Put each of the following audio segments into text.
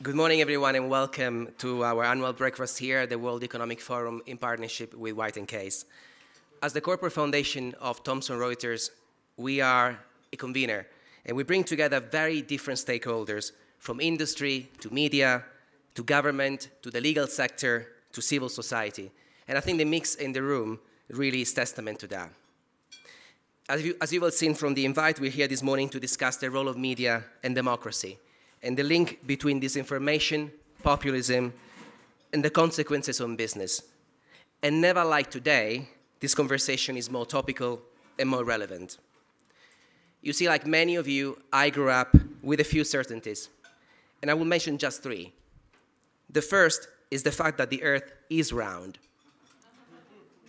Good morning, everyone, and welcome to our annual breakfast here at the World Economic Forum in partnership with White & Case. As the corporate foundation of Thomson Reuters, we are a convener, and we bring together very different stakeholders, from industry to media, to government, to the legal sector, to civil society. And I think the mix in the room really is testament to that. As you've all seen from the invite, we're here this morning to discuss the role of media and democracy, and the link between disinformation, populism, and the consequences on business. And never like today, this conversation is more topical and more relevant. You see, like many of you, I grew up with a few certainties, and I will mention just three. The first is the fact that the earth is round.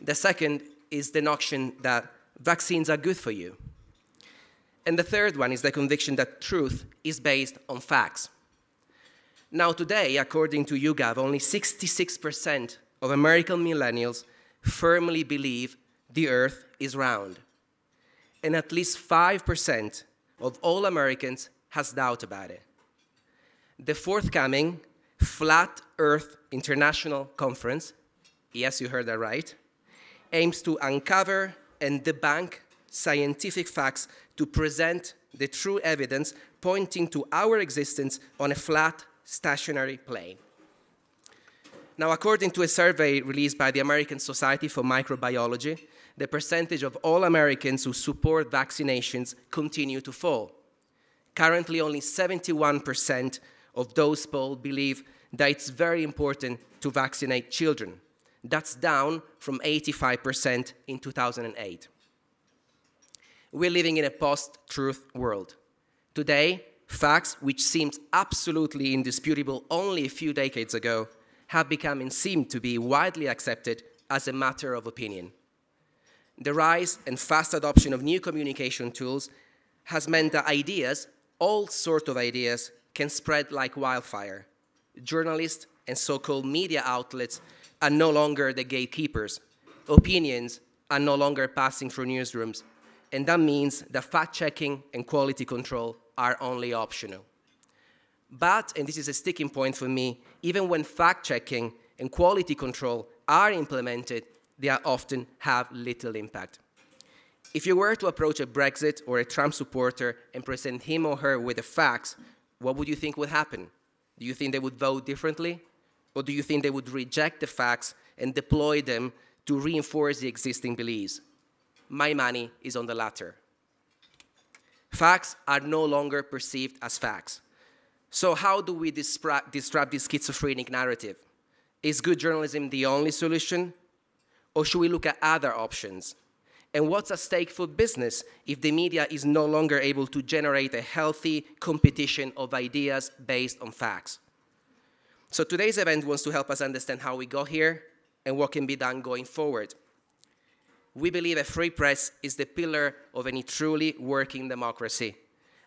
The second is the notion that vaccines are good for you. And the third one is the conviction that truth is based on facts. Now today, according to YouGov, only 66% of American millennials firmly believe the earth is round. And at least 5% of all Americans has doubt about it. The forthcoming Flat Earth International Conference, yes, you heard that right, aims to uncover and debunk scientific facts to present the true evidence pointing to our existence on a flat, stationary plane. Now, according to a survey released by the American Society for Microbiology, the percentage of all Americans who support vaccinations continue to fall. Currently, only 71% of those polled believe that it's very important to vaccinate children. That's down from 85% in 2008. We're living in a post-truth world. Today, facts which seemed absolutely indisputable only a few decades ago have become and seem to be widely accepted as a matter of opinion. The rise and fast adoption of new communication tools has meant that ideas, all sorts of ideas, can spread like wildfire. Journalists and so-called media outlets are no longer the gatekeepers. Opinions are no longer passing through newsrooms. And that means that fact-checking and quality control are only optional. But, and this is a sticking point for me, even when fact-checking and quality control are implemented, they often have little impact. If you were to approach a Brexit or a Trump supporter and present him or her with the facts, what would you think would happen? Do you think they would vote differently? Or do you think they would reject the facts and deploy them to reinforce the existing beliefs? My money is on the latter. Facts are no longer perceived as facts. So how do we disrupt this schizophrenic narrative? Is good journalism the only solution? Or should we look at other options? And what's at stake for business if the media is no longer able to generate a healthy competition of ideas based on facts? So today's event wants to help us understand how we got here and what can be done going forward. We believe a free press is the pillar of any truly working democracy.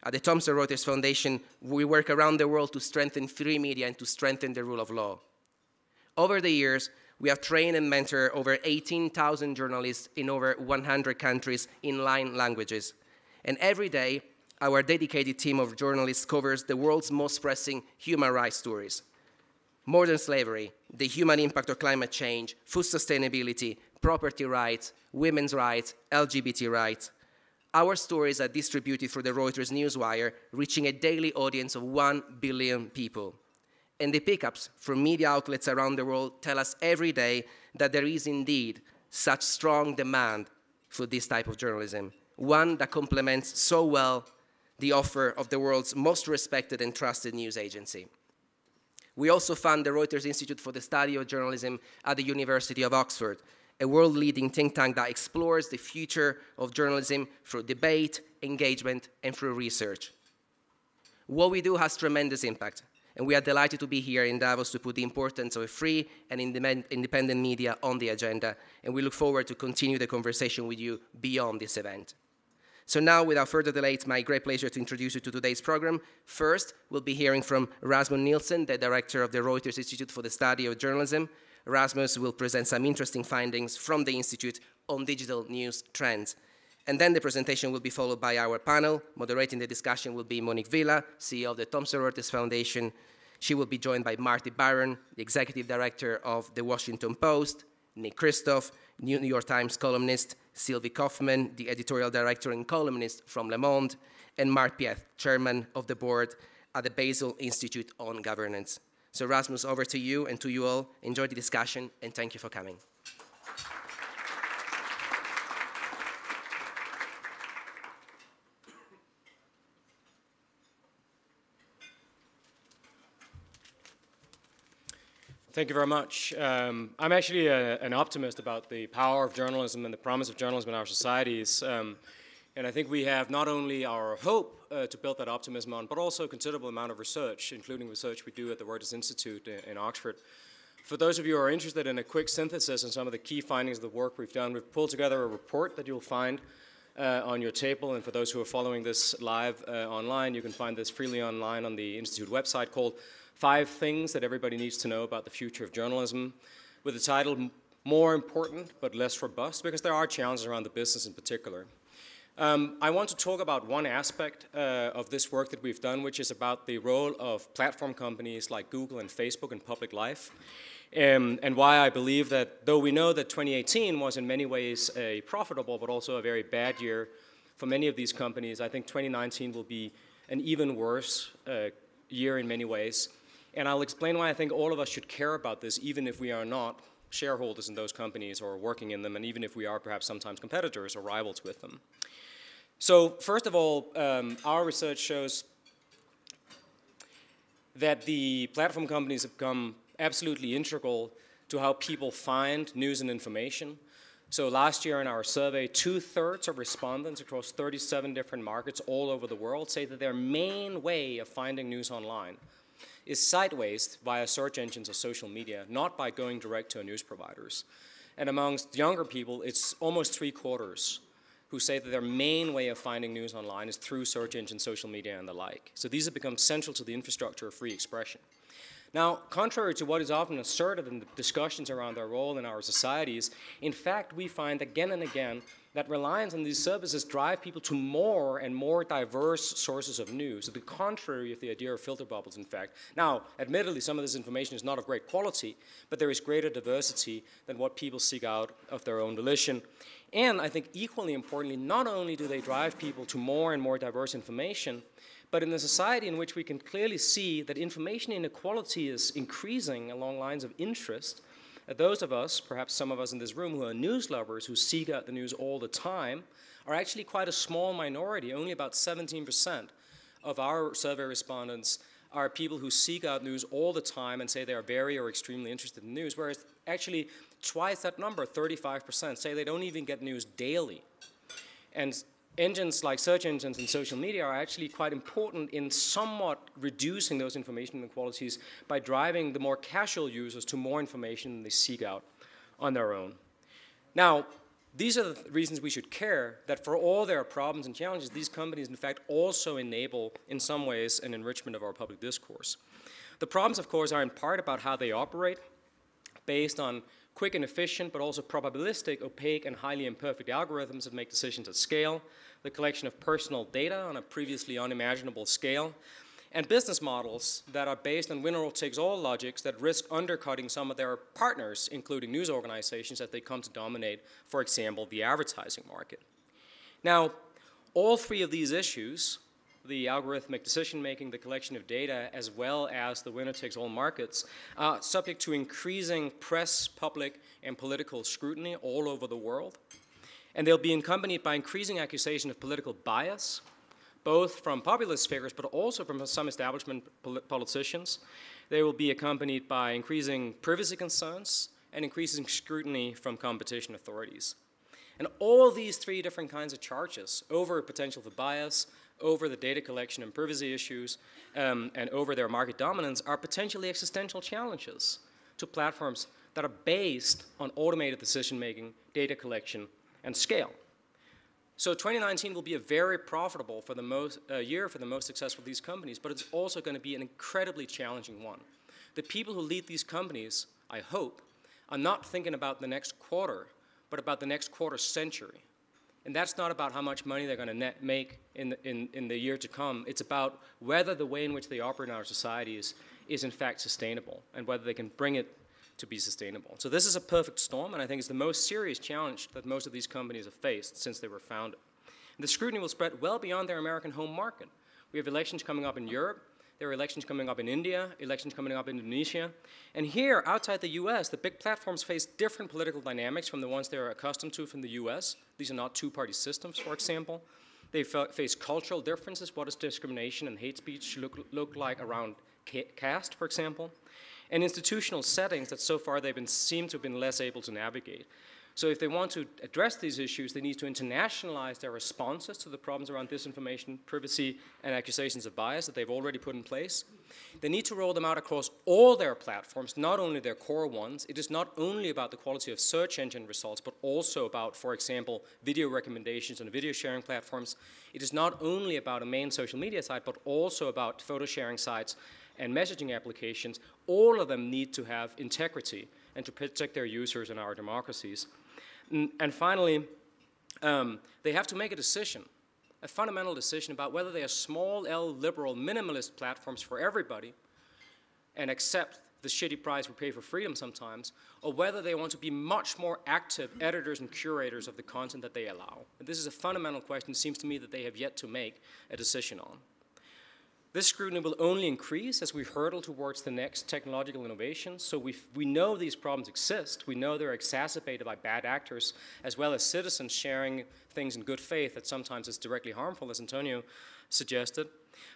At the Thomson Reuters Foundation, we work around the world to strengthen free media and to strengthen the rule of law. Over the years, we have trained and mentored over 18,000 journalists in over 100 countries in 9 languages. And every day, our dedicated team of journalists covers the world's most pressing human rights stories. Modern slavery, the human impact of climate change, food sustainability, property rights, women's rights, LGBT rights. Our stories are distributed through the Reuters newswire, reaching a daily audience of 1 billion people. And the pickups from media outlets around the world tell us every day that there is indeed such strong demand for this type of journalism, one that complements so well the offer of the world's most respected and trusted news agency. We also fund the Reuters Institute for the Study of Journalism at the University of Oxford, a world-leading think tank that explores the future of journalism through debate, engagement, and through research. What we do has tremendous impact, and we are delighted to be here in Davos to put the importance of a free and independent media on the agenda, and we look forward to continue the conversation with you beyond this event. So now, without further delay, it's my great pleasure to introduce you to today's program. First, we'll be hearing from Rasmus Nielsen, the director of the Reuters Institute for the Study of Journalism. Rasmus will present some interesting findings from the Institute on digital news trends. And then the presentation will be followed by our panel. Moderating the discussion will be Monique Villa, CEO of the Thomson Reuters Foundation. She will be joined by Marty, the executive director of The Washington Post, Nick Kristoff, New York Times columnist, Sylvie Kauffmann, the editorial director and columnist from Le Monde, and Mark Pieth, chairman of the board at the Basel Institute on Governance. So Rasmus, over to you, and to you all. Enjoy the discussion, and thank you for coming. Thank you very much. I'm actually an optimist about the power of journalism and the promise of journalism in our societies. And I think we have not only our hope to build that optimism on, but also a considerable amount of research, including research we do at the Reuters Institute in Oxford. For those of you who are interested in a quick synthesis on some of the key findings of the work we've done, we've pulled together a report that you'll find on your table. And for those who are following this live online, you can find this freely online on the Institute website, called 5 Things That Everybody Needs to Know About the Future of Journalism, with the title More Important But Less Robust, because there are challenges around the business in particular. I want to talk about one aspect of this work that we've done, which is about the role of platform companies like Google and Facebook in public life, and why I believe that, though we know that 2018 was in many ways a profitable but also a very bad year for many of these companies, I think 2019 will be an even worse year in many ways. And I'll explain why I think all of us should care about this, even if we are not shareholders in those companies or working in them, and even if we are perhaps sometimes competitors or rivals with them. So first of all, our research shows that the platform companies have become absolutely integral to how people find news and information. So last year in our survey, 2/3 of respondents across 37 different markets all over the world say that their main way of finding news online is sideways via search engines or social media, not by going direct to news providers. And amongst younger people, it's almost 3/4 who say that their main way of finding news online is through search engines, social media, and the like. So these have become central to the infrastructure of free expression. Now, contrary to what is often asserted in the discussions around their role in our societies, in fact, we find again and again that reliance on these services drive people to more and more diverse sources of news, the contrary of the idea of filter bubbles, in fact. Now, admittedly, some of this information is not of great quality, but there is greater diversity than what people seek out of their own volition. And I think equally importantly, not only do they drive people to more and more diverse information, but in a society in which we can clearly see that information inequality is increasing along lines of interest, those of us, perhaps some of us in this room who are news lovers, who seek out the news all the time, are actually quite a small minority. Only about 17% of our survey respondents are people who seek out news all the time and say they are very or extremely interested in news, whereas actually twice that number, 35%, say they don't even get news daily. And engines like search engines and social media are actually quite important in somewhat reducing those information inequalities by driving the more casual users to more information than they seek out on their own. Now, these are the reasons we should care, that for all their problems and challenges, these companies in fact also enable, in some ways, an enrichment of our public discourse. The problems, of course, are in part about how they operate, based on quick and efficient, but also probabilistic, opaque, and highly imperfect algorithms that make decisions at scale, the collection of personal data on a previously unimaginable scale, and business models that are based on winner-takes-all logics that risk undercutting some of their partners, including news organizations, as they come to dominate, for example, the advertising market. Now, all 3 of these issues, the algorithmic decision-making, the collection of data, as well as the winner-takes-all markets, are subject to increasing press, public, and political scrutiny all over the world. And they'll be accompanied by increasing accusation of political bias, both from populist figures, but also from some establishment politicians. They will be accompanied by increasing privacy concerns and increasing scrutiny from competition authorities. And all these 3 different kinds of charges over potential for bias, over the data collection and privacy issues, and over their market dominance are potentially existential challenges to platforms that are based on automated decision-making, data collection, and scale. So 2019 will be a very profitable year for the most successful of these companies, but it's also going to be an incredibly challenging one. The people who lead these companies, I hope, are not thinking about the next quarter, but about the next quarter century. And that's not about how much money they're going to make in the year to come. It's about whether the way in which they operate in our society is in fact sustainable, and whether they can bring it to be sustainable. So this is a perfect storm, and I think it's the most serious challenge that most of these companies have faced since they were founded. And the scrutiny will spread well beyond their American home market. We have elections coming up in Europe. There are elections coming up in India, elections coming up in Indonesia. And here, outside the US, the big platforms face different political dynamics from the ones they're accustomed to from the US. These are not two-party systems, for example. They face cultural differences. What does discrimination and hate speech look like around caste, for example? And institutional settings that so far seem to have been less able to navigate. So if they want to address these issues, they need to internationalize their responses to the problems around disinformation, privacy, and accusations of bias that they've already put in place. They need to roll them out across all their platforms, not only their core ones. It is not only about the quality of search engine results, but also about, for example, video recommendations on video sharing platforms. It is not only about a main social media site, but also about photo sharing sites and messaging applications. All of them need to have integrity and to protect their users and our democracies. And finally, they have to make a decision, a fundamental decision about whether they are small L liberal minimalist platforms for everybody and accept the shitty price we pay for freedom sometimes, or whether they want to be much more active editors and curators of the content that they allow. And this is a fundamental question. It seems to me that they have yet to make a decision on. This scrutiny will only increase as we hurtle towards the next technological innovations. So we know these problems exist. We know they're exacerbated by bad actors, as well as citizens sharing things in good faith that sometimes is directly harmful, as Antonio suggested.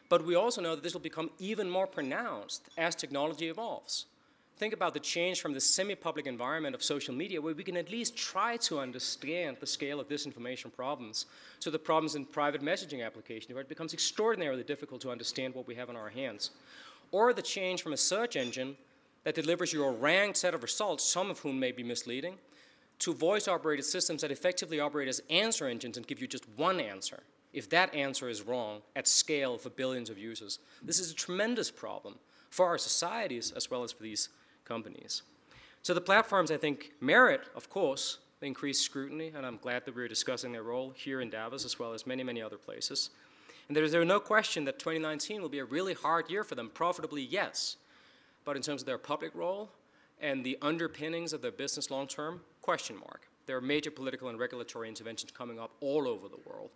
But we also know that this will become even more pronounced as technology evolves. Think about the change from the semi-public environment of social media, where we can at least try to understand the scale of disinformation problems, to the problems in private messaging applications, where it becomes extraordinarily difficult to understand what we have in our hands. Or the change from a search engine that delivers you a ranked set of results, some of whom may be misleading, to voice-operated systems that effectively operate as answer engines and give you just one answer, if that answer is wrong, at scale for billions of users. This is a tremendous problem for our societies as well as for these companies. So the platforms, I think, merit, of course, the increased scrutiny, and I'm glad that we're discussing their role here in Davos as well as many, many other places. And there's no question that 2019 will be a really hard year for them. Profitably, yes. But in terms of their public role and the underpinnings of their business long-term, question mark. There are major political and regulatory interventions coming up all over the world.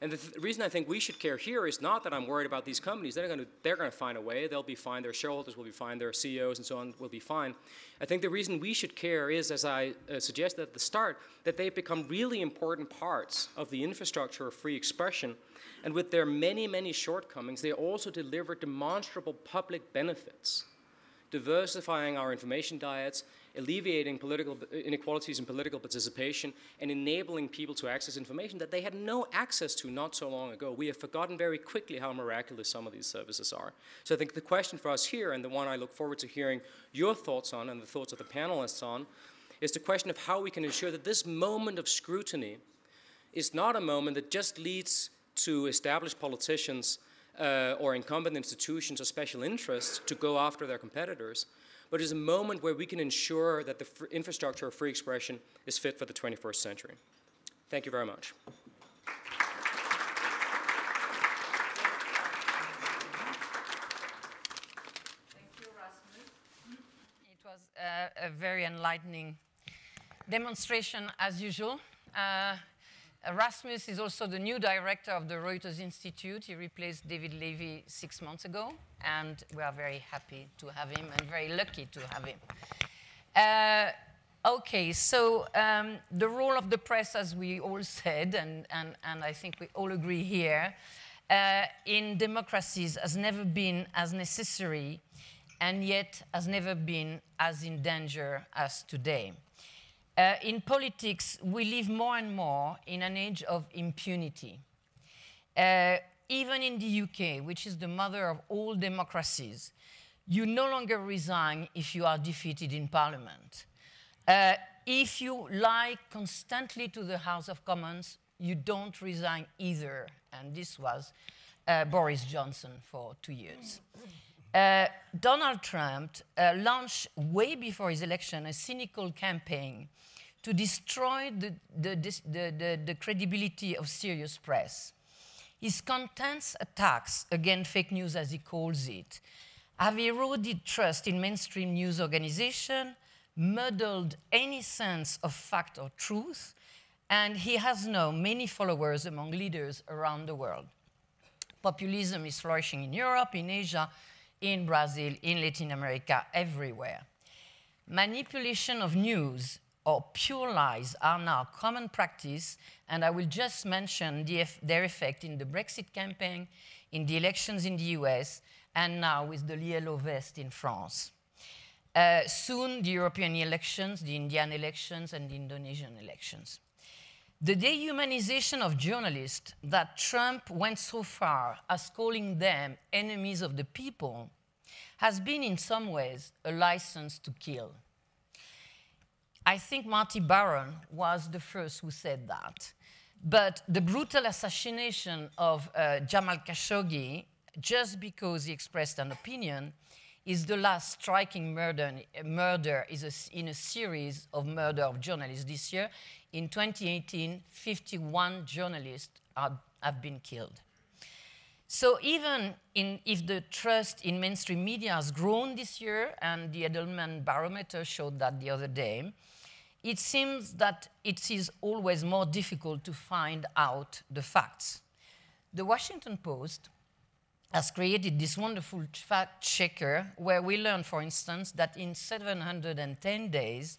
And the reason I think we should care here is not that I'm worried about these companies. They're going to find a way. They'll be fine. Their shareholders will be fine. Their CEOs and so on will be fine. I think the reason we should care is, as I suggested at the start, that they've become really important parts of the infrastructure of free expression. And with their many, many shortcomings, they also deliver demonstrable public benefits, diversifying our information diets, alleviating political inequalities in political participation, and enabling people to access information that they had no access to not so long ago. We have forgotten very quickly how miraculous some of these services are. So I think the question for us here, and the one I look forward to hearing your thoughts on and the thoughts of the panelists on, is the question of how we can ensure that this moment of scrutiny is not a moment that just leads to established politicians or incumbent institutions or special interests to go after their competitors, but is a moment where we can ensure that the infrastructure of free expression is fit for the 21st century. Thank you very much. Thank you, Rasmus. It was a very enlightening demonstration, as usual. Rasmus is also the new director of the Reuters Institute. He replaced David Levy 6 months ago, and we are very happy to have him and very lucky to have him. Okay, so the role of the press, as we all said, and I think we all agree here, in democracies has never been as necessary and yet has never been as in danger as today. In politics, we live more and more in an age of impunity. Even in the UK, which is the mother of all democracies, you no longer resign if you are defeated in Parliament. If you lie constantly to the House of Commons, you don't resign either. And this was Boris Johnson for 2 years. Donald Trump launched way before his election a cynical campaign to destroy the credibility of serious press. His contents attacks against fake news, as he calls it, have eroded trust in mainstream news organization, muddled any sense of fact or truth, and he has now many followers among leaders around the world. Populism is flourishing in Europe, in Asia, in Brazil, in Latin America, everywhere. Manipulation of news or pure lies are now common practice, and I will just mention their effect in the Brexit campaign, in the elections in the US, and now with the yellow vest in France. Soon, the European elections, the Indian elections, and the Indonesian elections. The dehumanization of journalists that Trump went so far as calling them enemies of the people has been in some ways a license to kill. I think Marty Baron was the first who said that. But the brutal assassination of Jamal Khashoggi, just because he expressed an opinion, is the last striking murder in a series of murder of journalists this year. In 2018, 51 journalists have been killed. So even if the trust in mainstream media has grown this year, and the Edelman barometer showed that the other day, it seems that it is always more difficult to find out the facts. The Washington Post has created this wonderful fact checker where we learn, for instance, that in 710 days,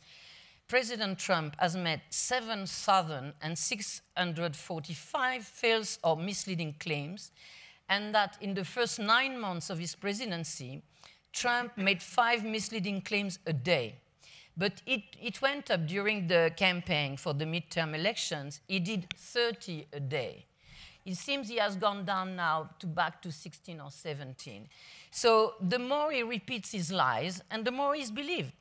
President Trump has made 7,645 false or misleading claims, and that in the first 9 months of his presidency, Trump made 5 misleading claims a day. But it went up during the campaign for the midterm elections. He did 30 a day. It seems he has gone down now back to 16 or 17. So the more he repeats his lies, and the more he's believed.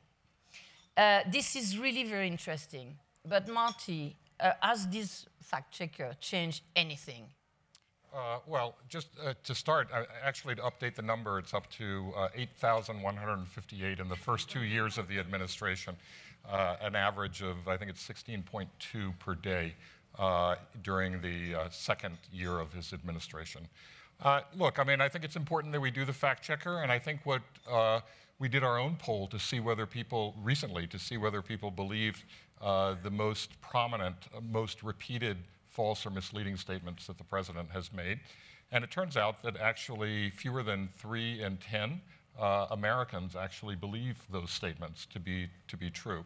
This is really very interesting. But Marty, has this fact checker changed anything? Well, just to start, actually to update the number, it's up to 8,158 in the first 2 years of the administration, an average of, I think it's 16.2 per day during the second year of his administration. Look, I mean, I think it's important that we do the fact checker, and I think what we did our own poll to see whether people, recently, to see whether people believed the most prominent, most repeated false or misleading statements that the president has made. And it turns out that actually fewer than 3 in 10 Americans actually believe those statements to be true.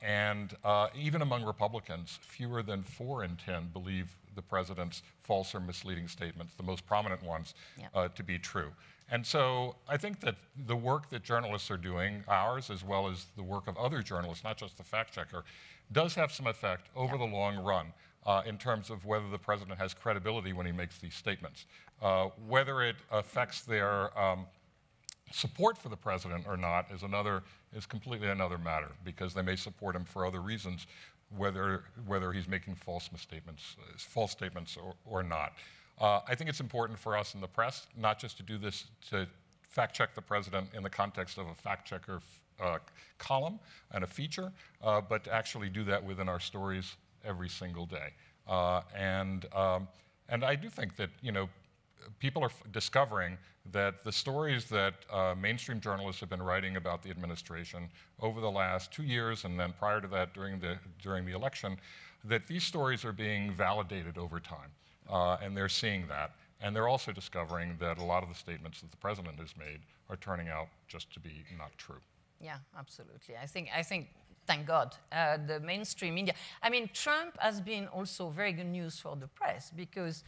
And even among Republicans, fewer than 4 in 10 believe the president's false or misleading statements, the most prominent ones, to be true. And so I think that the work that journalists are doing, ours as well as the work of other journalists, not just the fact checker, does have some effect over the long run. In terms of whether the president has credibility when he makes these statements. Whether it affects their support for the president or not is completely another matter, because they may support him for other reasons, whether he's making false statements or not. I think it's important for us in the press not just to do this to fact check the president in the context of a fact checker column and a feature, but to actually do that within our stories every single day. And I do think that, you know, people are discovering that the stories that mainstream journalists have been writing about the administration over the last 2 years, and then prior to that during the election, that these stories are being validated over time. And they're seeing that. And they're also discovering that a lot of the statements that the president has made are turning out just to be not true. Yeah, absolutely. I think thank God, the mainstream media. I mean, Trump has been also very good news for the press, because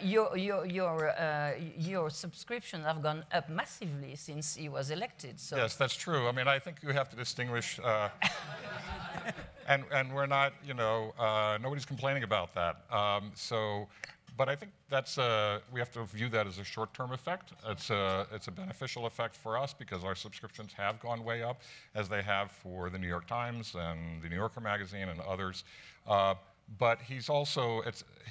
your subscriptions have gone up massively since he was elected. So. Yes, that's true. I mean, I think you have to distinguish, and we're not, you know, nobody's complaining about that. But I think that's we have to view that as a short-term effect. It's a beneficial effect for us because our subscriptions have gone way up, as they have for the New York Times and the New Yorker magazine and others. But his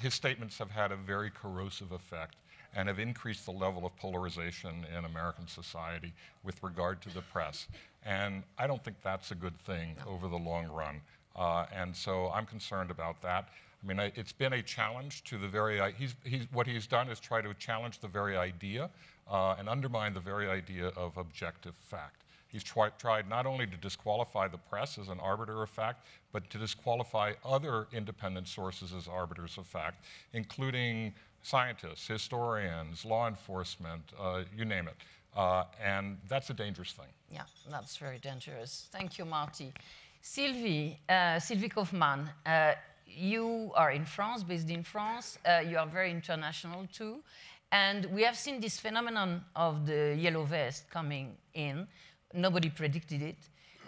statements have had a very corrosive effect and have increased the level of polarization in American society with regard to the press. And I don't think that's a good thing over the long run. And so I'm concerned about that. I mean, it's been a challenge to the very, what he's done is try to challenge the very idea and undermine the very idea of objective fact. He's tried not only to disqualify the press as an arbiter of fact, but to disqualify other independent sources as arbiters of fact, including scientists, historians, law enforcement, you name it. And that's a dangerous thing. Yeah, that's very dangerous. Thank you, Marty. Sylvie, Sylvie Kauffmann, you are in France, based in France. You are very international too. And we have seen this phenomenon of the yellow vest coming in. Nobody predicted it.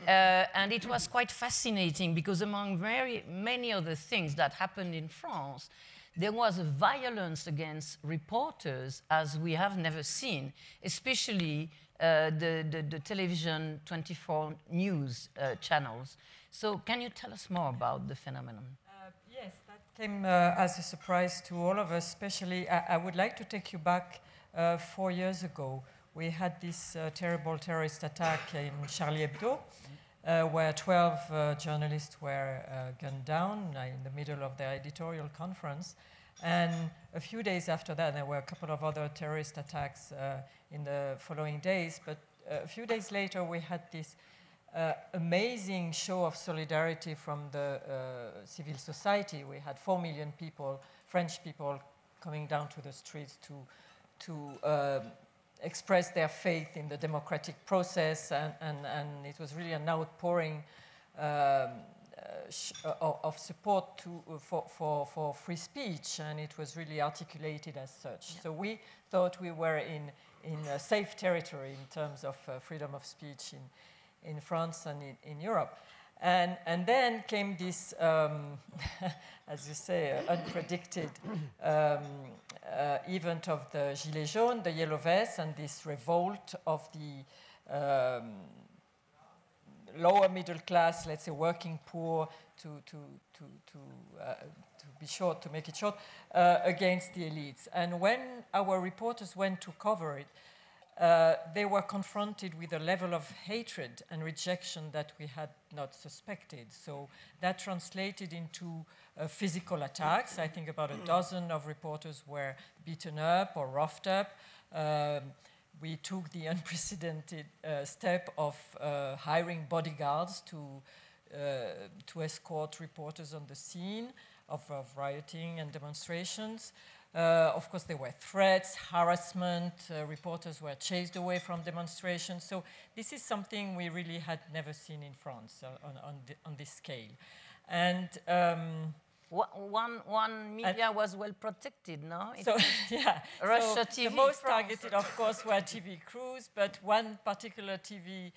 And it was quite fascinating because among many other things that happened in France, there was a violence against reporters as we have never seen, especially the television 24 news channels. So can you tell us more about the phenomenon? Yes, that came as a surprise to all of us, especially I would like to take you back 4 years ago. We had this terrible terrorist attack in Charlie Hebdo, where 12 journalists were gunned down in the middle of their editorial conference. And a few days after that, there were a couple of other terrorist attacks in the following days. But a few days later, we had this amazing show of solidarity from the civil society. We had 4 million people, French people, coming down to the streets to express their faith in the democratic process, and it was really an outpouring of support for free speech, and it was really articulated as such. Yeah. So we thought we were in a safe territory in terms of freedom of speech in France and in Europe. And then came this, as you say, unpredicted event of the Gilets jaunes, the yellow vests, and this revolt of the lower middle class, let's say working poor, to be short, to make it short, against the elites. And when our reporters went to cover it, they were confronted with a level of hatred and rejection that we had not suspected. So that translated into physical attacks. I think about a dozen of reporters were beaten up or roughed up. We took the unprecedented step of hiring bodyguards to escort reporters on the scene of rioting and demonstrations. Of course, there were threats, harassment, reporters were chased away from demonstrations. So this is something we really had never seen in France on this scale. And one media was well protected, no? So, yeah. Russia so TV. The most targeted, of course, were TV crews, but one particular TV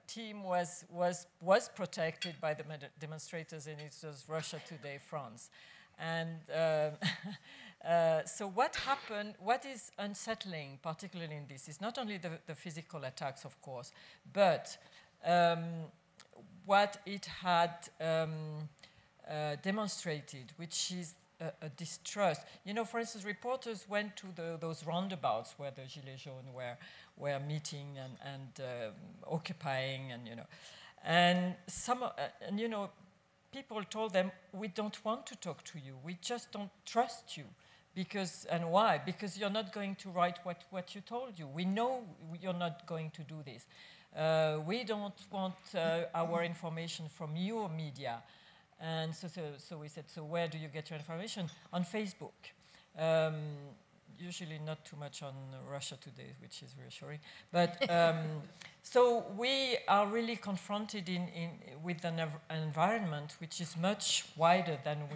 team was protected by the demonstrators, and it was Russia Today France. And so what happened, what is unsettling, particularly in this, is not only the physical attacks, of course, but what it had demonstrated, which is a distrust. You know, for instance, reporters went to those roundabouts where the Gilets jaunes were meeting and occupying, and, you know. And and you know, people told them, we don't want to talk to you. We just don't trust you. Because, and why? Because you're not going to write what you told you. We know you're not going to do this. We don't want our information from your media. And so we said, so where do you get your information? On Facebook. Usually not too much on Russia Today, which is reassuring. But so we are really confronted with an environment which is much wider than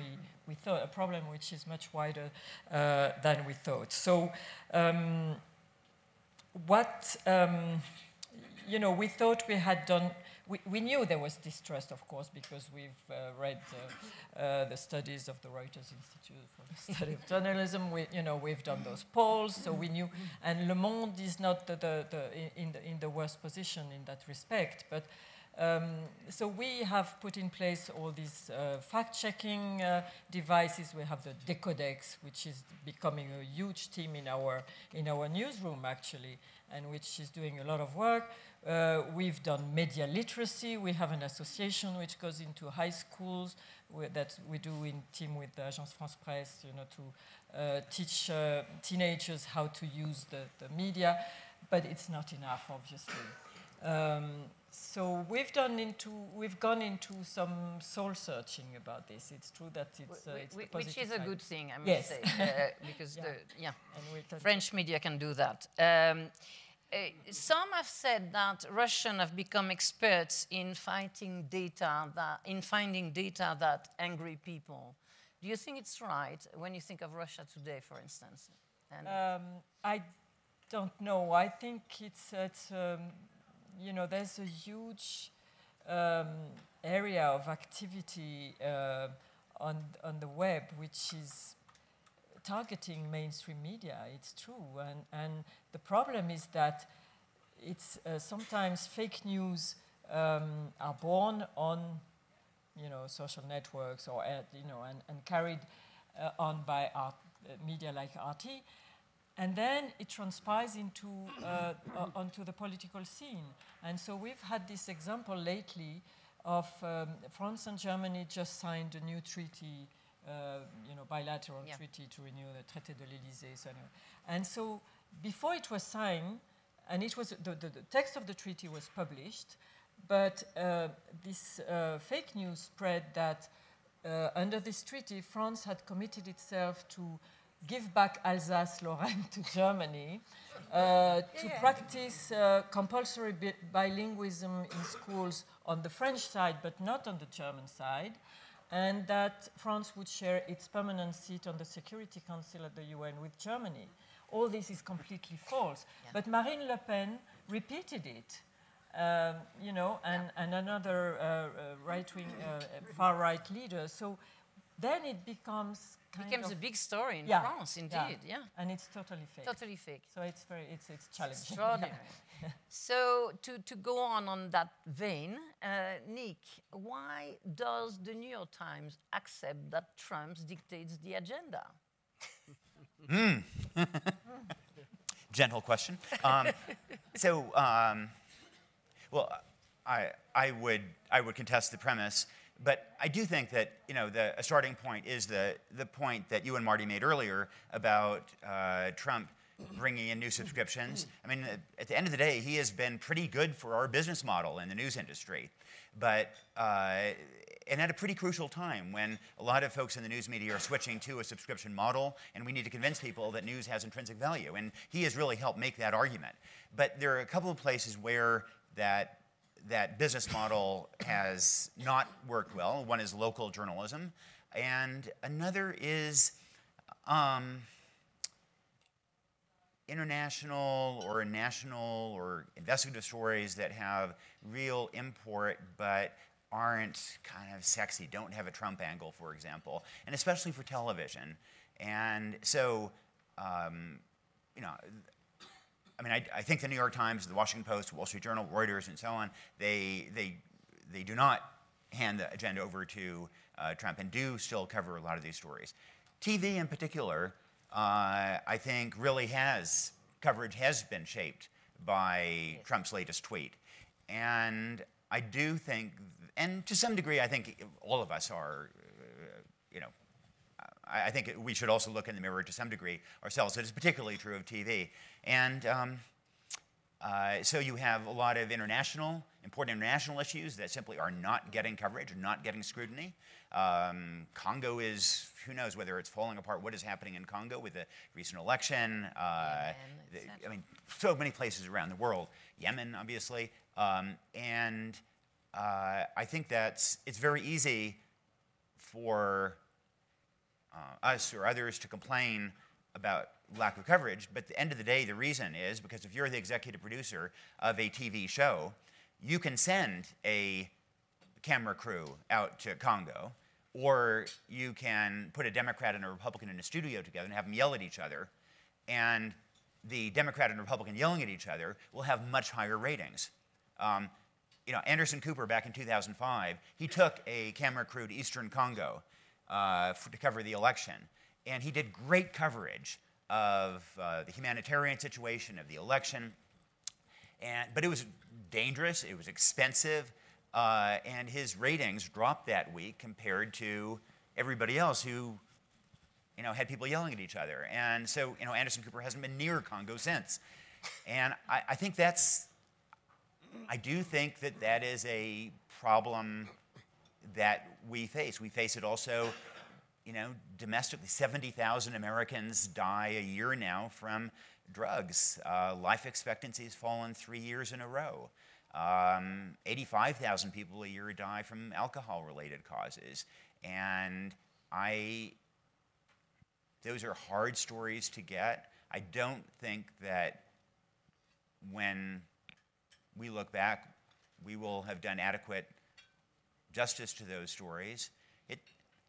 we thought, a problem which is much wider than we thought. So you know, we thought we had done, we knew there was distrust, of course, because we've read the studies of the Reuters Institute for the Study of Journalism. We've done those polls, so we knew. And Le Monde is not in the worst position in that respect, but So we have put in place all these fact-checking devices. We have the Decodex, which is becoming a huge team in our newsroom, actually, and which is doing a lot of work. We've done media literacy. We have an association which goes into high schools that we do in team with Agence France Presse, to teach teenagers how to use the media, but it's not enough, obviously. So we've gone into some soul searching about this. It's true that it's which is a good thing, I must yes. say, because and French media can do that. Some have said that Russians have become experts in finding data that angry people. Do you think it's right when you think of Russia today, for instance? And I don't know. I think it's there's a huge area of activity on the web which is targeting mainstream media. It's true, and the problem is that it's sometimes fake news are born on social networks or and carried on by media like RT. And then it transpires into onto the political scene. And so we've had this example lately of France and Germany just signed a new treaty, bilateral treaty to renew the Traité de l'Élysée. So anyway. And so before it was signed, and it was the text of the treaty was published, but this fake news spread that under this treaty, France had committed itself to give back Alsace-Lorraine to Germany, to practice compulsory bilingualism in schools on the French side, but not on the German side, and that France would share its permanent seat on the Security Council at the UN with Germany. All this is completely false. Yeah. But Marine Le Pen repeated it, and another right-wing, far-right leader. So then it becomes becomes a big story in France, indeed. Yeah. And it's totally fake. Totally fake. So it's challenging. Extraordinary. So to go on that vein, Nick, why does the New York Times accept that Trump dictates the agenda? Gentle question. Well, I would contest the premise. But I do think that a starting point is the point that you and Marty made earlier about Trump bringing in new subscriptions. I mean, at the end of the day, he has been pretty good for our business model in the news industry, but and at a pretty crucial time when a lot of folks in the news media are switching to a subscription model, and we need to convince people that news has intrinsic value, and he has really helped make that argument. But there are a couple of places where that business model has not worked well. One is local journalism, and another is international or national or investigative stories that have real import but aren't kind of sexy, don't have a Trump angle, for example, and especially for television. And so, I think the New York Times, the Washington Post, Wall Street Journal, Reuters, and so on, they do not hand the agenda over to Trump and do still cover a lot of these stories. TV in particular, I think really coverage has been shaped by Trump's latest tweet. And I do think, and to some degree, I think all of us are, I think we should also look in the mirror to some degree ourselves. It is particularly true of TV. And so you have a lot of important international issues that simply are not getting coverage, or not getting scrutiny. Congo is, who knows whether it's falling apart, what is happening in Congo with the recent election. So many places around the world. Yemen, obviously. And I think it's very easy for us or others to complain about lack of coverage, but at the end of the day, the reason is because if you're the executive producer of a TV show, you can send a camera crew out to Congo, or you can put a Democrat and a Republican in a studio together and have them yell at each other, and the Democrat and Republican yelling at each other will have much higher ratings. Anderson Cooper back in 2005, he took a camera crew to Eastern Congo to cover the election. And he did great coverage of the humanitarian situation, of the election. But it was dangerous, it was expensive, and his ratings dropped that week compared to everybody else who had people yelling at each other. And so Anderson Cooper hasn't been near Congo since. And I think I do think that is a problem that we face. We face it also, domestically. 70,000 Americans die a year now from drugs. Life expectancy has fallen 3 years in a row. 85,000 people a year die from alcohol-related causes. And those are hard stories to get. I don't think that when we look back, we will have done adequate justice to those stories.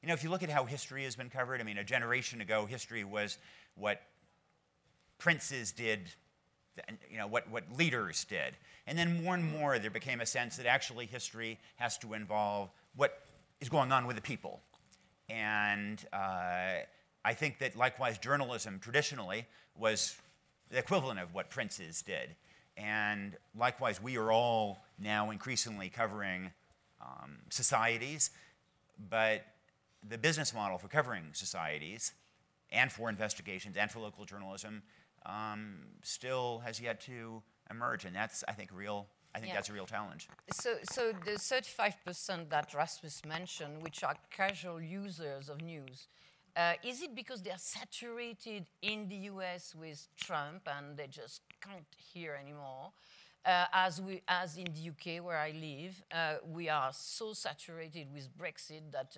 If you look at how history has been covered, a generation ago, history was what princes did, what leaders did. And then more and more, there became a sense that actually history has to involve what is going on with the people. And I think that likewise, journalism traditionally was the equivalent of what princes did. And likewise, we are all now increasingly covering societies, but the business model for covering societies and for investigations and for local journalism still has yet to emerge, and that's, I think, that's a real challenge. So the 35% that Rasmus mentioned, which are casual users of news, is it because they are saturated in the US with Trump and they just can't hear anymore? As in the UK, where I live, we are so saturated with Brexit that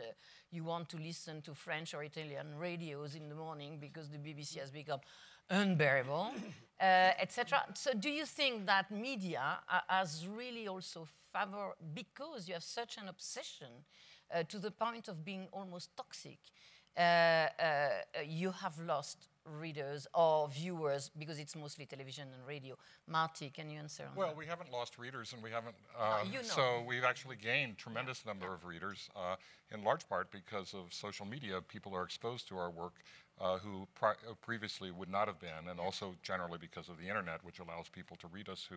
you want to listen to French or Italian radios in the morning because the BBC has become unbearable, etc. So do you think that media has really also because you have such an obsession to the point of being almost toxic, you have lost readers or viewers because it's mostly television and radio? Marty, can you answer on that? Well, we haven't lost readers, and we haven't. So we've actually gained tremendous number of readers, in large part because of social media. People are exposed to our work who previously would not have been, and also generally because of the internet, which allows people to read us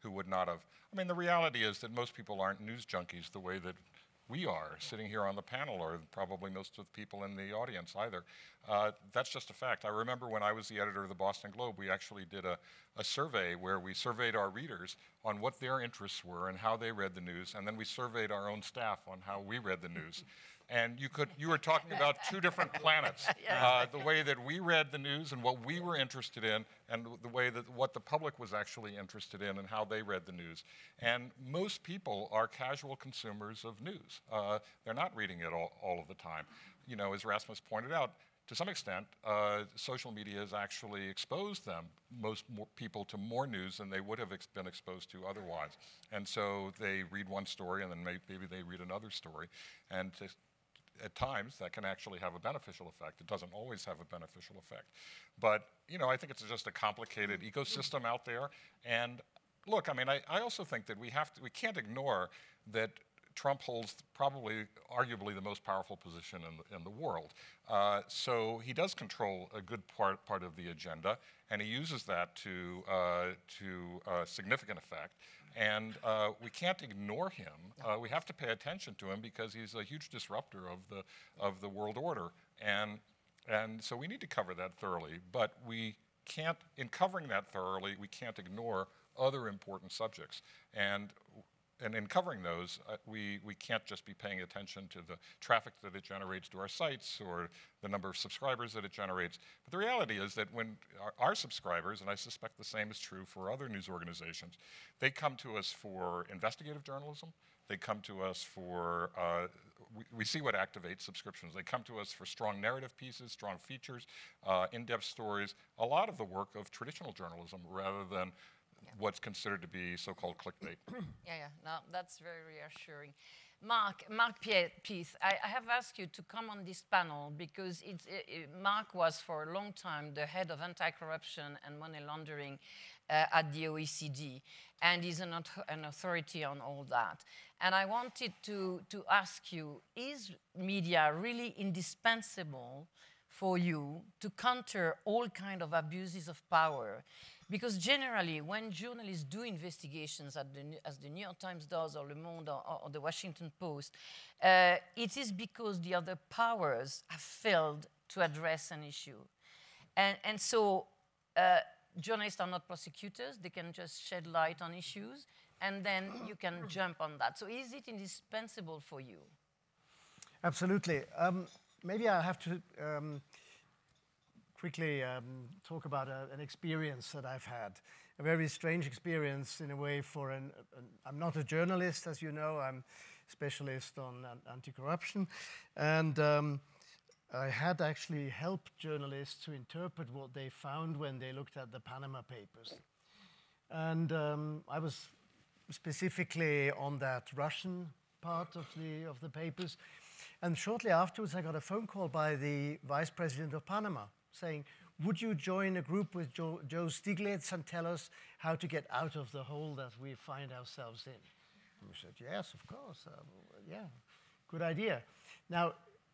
who would not have. The reality is that most people aren't news junkies the way that we are sitting here on the panel, or probably most of the people in the audience either. That's just a fact. I remember when I was the editor of the Boston Globe, we actually did a survey where we surveyed our readers on what their interests were and how they read the news, and then we surveyed our own staff on how we read the news. And you were talking about two different planets, the way that we read the news and what we were interested in, and the way that what the public was actually interested in and how they read the news. And most people are casual consumers of news. They're not reading it all of the time. As Rasmus pointed out, to some extent, social media has actually exposed more people to more news than they would have been exposed to otherwise. And so they read one story, and then maybe they read another story. And at times, that can actually have a beneficial effect. It doesn't always have a beneficial effect. But, I think it's just a complicated ecosystem out there. And look, I also think that we can't ignore that Trump holds probably, arguably, the most powerful position in the world. So he does control a good part of the agenda, and he uses that to significant effect. And we can't ignore him. We have to pay attention to him because he's a huge disruptor of the world order. And so we need to cover that thoroughly. But we can't, in covering that thoroughly, we can't ignore other important subjects. And in covering those, we can't just be paying attention to the traffic that it generates to our sites or the number of subscribers that it generates. But the reality is that when our subscribers, and I suspect the same is true for other news organizations, they come to us for investigative journalism. They come to us for, we see what activates subscriptions. They come to us for strong narrative pieces, strong features, in-depth stories, a lot of the work of traditional journalism rather than what's considered to be so-called clickbait. No, that's very reassuring. Mark Pieth, I have asked you to come on this panel because Mark was for a long time the head of anti-corruption and money laundering at the OECD, and is an authority on all that. And I wanted to ask you, is media really indispensable for you to counter all kind of abuses of power? Because generally, when journalists do investigations, as the New York Times does, or Le Monde, or the Washington Post, it is because the other powers have failed to address an issue. And so journalists are not prosecutors. They can just shed light on issues, and then you can jump on that. So is it indispensable for you? Absolutely. Maybe I have to quickly talk about an experience that I've had. A very strange experience in a way I'm not a journalist, as you know. I'm a specialist on anti-corruption. And I had actually helped journalists to interpret what they found when they looked at the Panama Papers. And I was specifically on that Russian part of the papers. And shortly afterwards, I got a phone call by the vice president of Panama saying, would you join a group with Joe Stiglitz and tell us how to get out of the hole that we find ourselves in? And we said, yes, of course. Yeah, good idea. Now,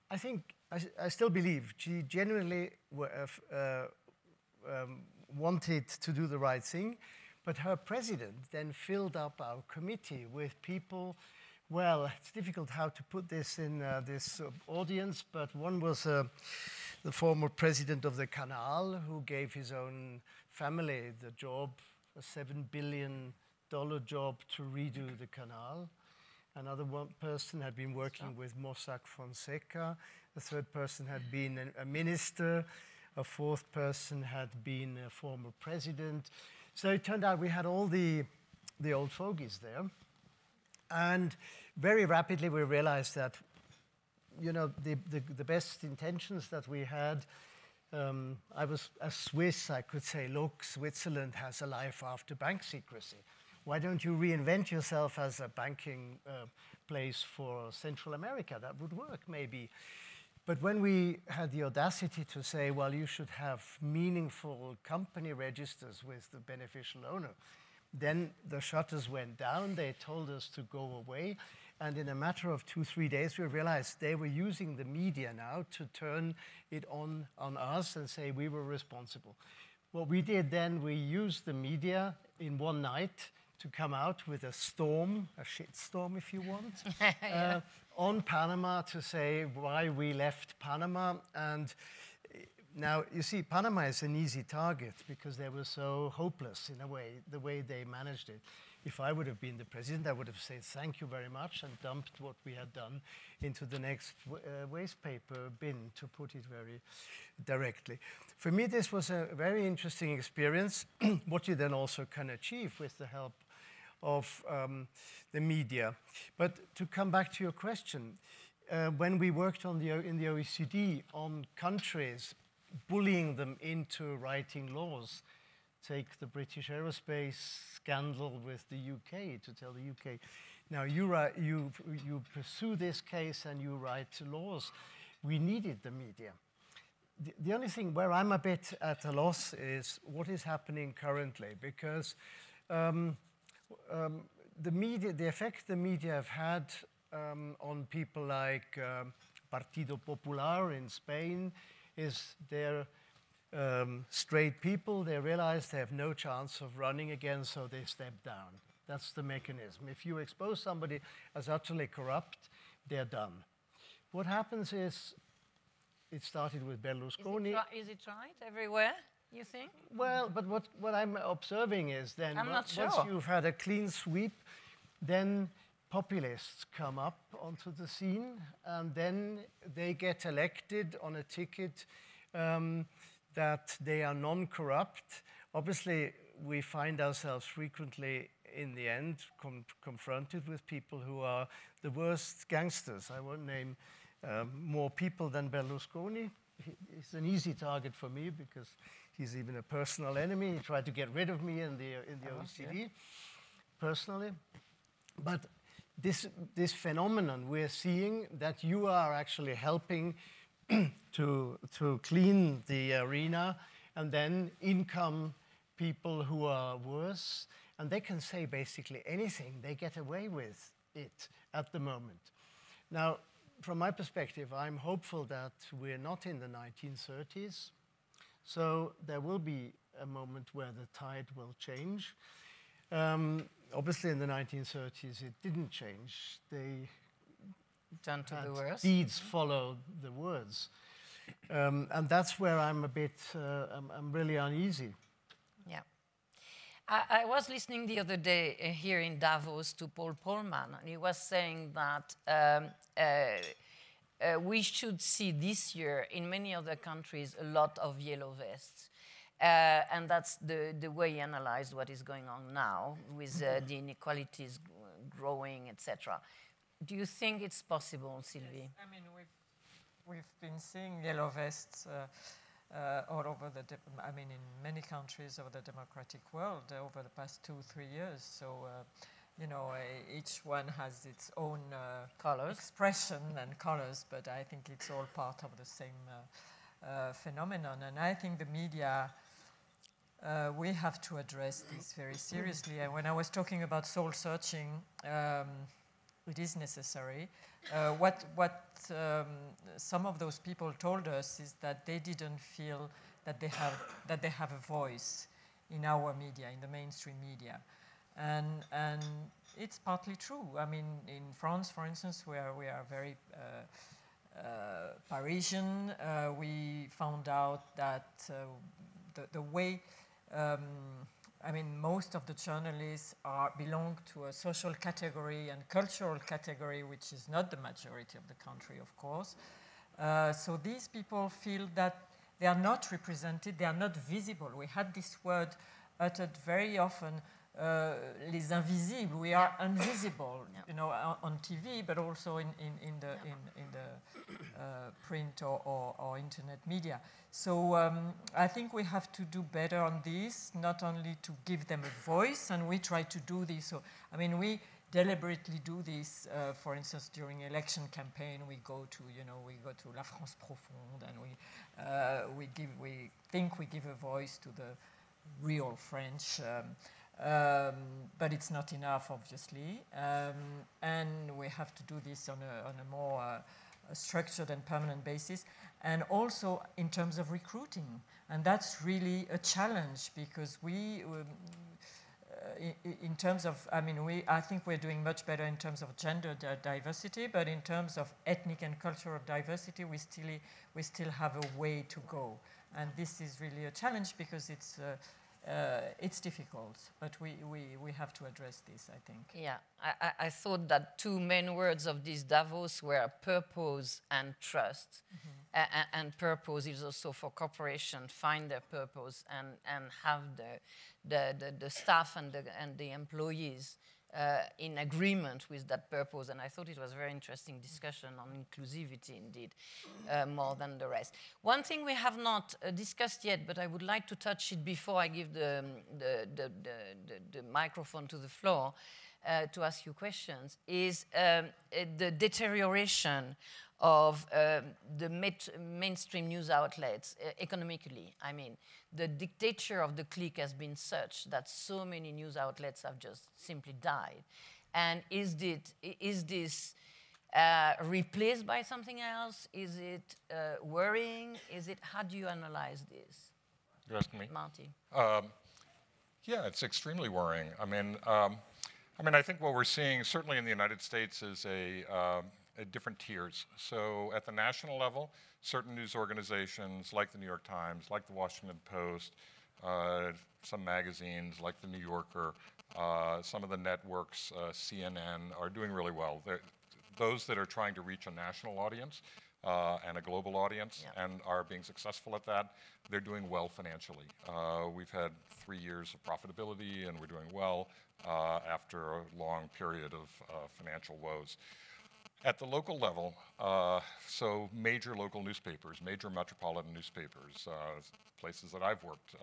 I think, I still believe she genuinely wanted to do the right thing, but her president then filled up our committee with people. Well, it's difficult how to put this in this audience, but one was the former president of the Canal, who gave his own family the job, a $7 billion job to redo the canal. Another person had been working with Mossack Fonseca. The third person had been a minister. A fourth person had been a former president. So it turned out we had all the old fogies there. And very rapidly we realized that, you know, the best intentions that we had, I was a Swiss, I could say, look, Switzerland has a life after bank secrecy. Why don't you reinvent yourself as a banking place for Central America? That would work, maybe. But when we had the audacity to say, well, you should have meaningful company registers with the beneficial owner, then the shutters went down. They told us to go away. And in a matter of 2-3 days, we realized they were using the media now to turn it on us and say we were responsible. What we did then, we used the media in one night to come out with a storm, a shitstorm if you want, on Panama to say why we left Panama. And now, you see, Panama is an easy target because they were so hopeless in a way, the way they managed it. If I would have been the president, I would have said thank you very much and dumped what we had done into the next waste paper bin, to put it very directly. For me, this was a very interesting experience, what you then also can achieve with the help of the media. But to come back to your question, when we worked in the OECD on countries, bullying them into writing laws, take the British aerospace scandal with the UK, to tell the UK, now you pursue this case and you write laws. We needed the media. The only thing where I'm a bit at a loss is what is happening currently, because the effect the media have had on people like Partido Popular in Spain is they're straight people. They realize they have no chance of running again, so they step down. That's the mechanism. If you expose somebody as utterly corrupt, they're done. What happens is, it started with Berlusconi. Is it right everywhere, you think? Well, but what I'm observing is then, once you've had a clean sweep, then populists come up onto the scene, and then they get elected on a ticket that they are non-corrupt. Obviously, we find ourselves frequently, in the end, confronted with people who are the worst gangsters. I won't name more people than Berlusconi. He's an easy target for me because he's even a personal enemy. He tried to get rid of me in the OECD, personally. But this phenomenon we're seeing, that you are actually helping to clean the arena, and then in come people who are worse, and they can say basically anything. They get away with it at the moment. Now, from my perspective, I'm hopeful that we're not in the 1930s, so there will be a moment where the tide will change. Obviously, in the 1930s, it didn't change. They Turned to the worst. Deeds followed the words. And that's where I'm a bit, I'm really uneasy. Yeah. I was listening the other day here in Davos to Paul Polman, and he was saying that we should see this year in many other countries a lot of yellow vests. And that's the way he analyzed what is going on now with the inequalities growing, etc. Do you think it's possible, Sylvie? Yes. I mean, we've been seeing yellow vests all over in many countries of the democratic world over the past 2-3 years. So, each one has its own colors, expression and colors, but I think it's all part of the same phenomenon. And I think the media, we have to address this very seriously. And when I was talking about soul searching, it is necessary. What some of those people told us is that they didn't feel that they have a voice in our media, in the mainstream media, and it's partly true. I mean, in France, for instance, where we are very Parisian, we found out that the way. Most of the journalists belong to a social category and cultural category, which is not the majority of the country, of course. So these people feel that they are not represented, they are not visible. We had this word uttered very often, les invisibles. We are invisible, on TV, but also in the print or internet media. So I think we have to do better on this, not only to give them a voice, and we try to do this. So, we deliberately do this. For instance, during election campaign, we go to La France Profonde, and we think we give a voice to the real French. But it's not enough, obviously, and we have to do this on a more structured and permanent basis, and also in terms of recruiting. And that's really a challenge, because we, in terms of, I think we're doing much better in terms of gender diversity, but in terms of ethnic and cultural diversity, we still have a way to go. And this is really a challenge, because it's difficult, but we have to address this, I think. Yeah, I thought that two main words of this Davos were purpose and trust. And purpose is also for corporations find their purpose and have the staff and the employees in agreement with that purpose. And I thought it was a very interesting discussion on inclusivity, indeed, more than the rest. One thing we have not discussed yet, but I would like to touch it before I give the microphone to the floor to ask you questions, is the deterioration of the mainstream news outlets economically. The dictature of the clique has been such that so many news outlets have just simply died. And is this replaced by something else? Is it worrying? How do you analyze this? You asking me? Marty. Yeah, it's extremely worrying. I think what we're seeing, certainly in the United States, is different tiers. So at the national level, certain news organizations like the New York Times, like the Washington Post, some magazines like the New Yorker, some of the networks, CNN, are doing really well. Those that are trying to reach a national audience and a global audience and are being successful at that, they're doing well financially. We've had 3 years of profitability, and we're doing well after a long period of financial woes. At the local level, so major local newspapers, major metropolitan newspapers, places that I've worked,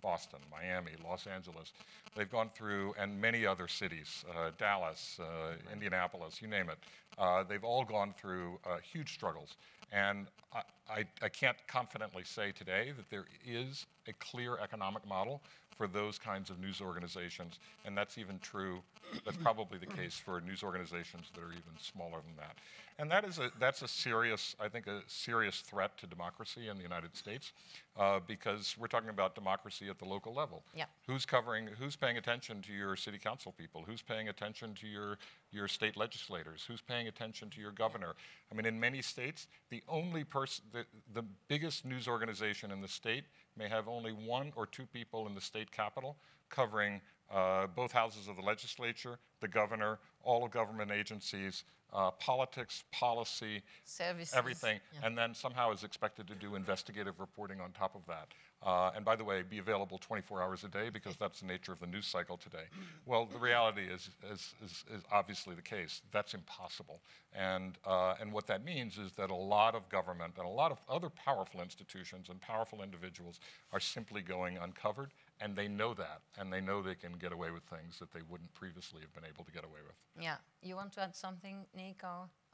Boston, Miami, Los Angeles. They've gone through, and many other cities, Dallas, Indianapolis, you name it. They've all gone through huge struggles. And I can't confidently say today that there is a clear economic model for those kinds of news organizations, and that's even true, that's probably the case for news organizations that are even smaller than that. And that's a serious, I think, a serious threat to democracy in the United States, because we're talking about democracy at the local level. Yeah. Who's paying attention to your city council people? Who's paying attention to your state legislators? Who's paying attention to your governor? I mean, in many states, the only person, the biggest news organization in the state may have only 1 or 2 people in the state capitol covering both houses of the legislature, the governor, all of government agencies, politics, policy, services, everything, yeah. and then somehow is expected to do investigative reporting on top of that. And by the way, be available 24 hours a day, because that's the nature of the news cycle today. Well, the reality is obviously the case. That's impossible. And what that means is that a lot of government and a lot of other powerful institutions and powerful individuals are simply going uncovered, and they know that, and they know they can get away with things that they wouldn't previously have been able to get away with. Yeah. You want to add something, Nick,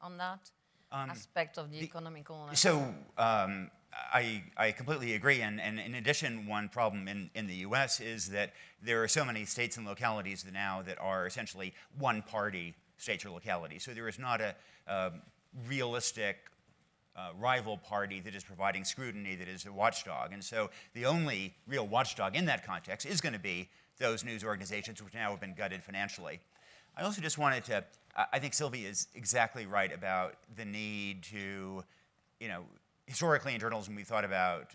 on that aspect of the economical? So I completely agree. And in addition, one problem in the US is that there are so many states and localities now that are essentially one-party states or localities. So there is not a realistic rival party that is providing scrutiny, that is a watchdog. And so the only real watchdog in that context is going to be those news organizations which now have been gutted financially. I also just wanted to, I think Sylvie is exactly right about the need to, historically in journalism we thought about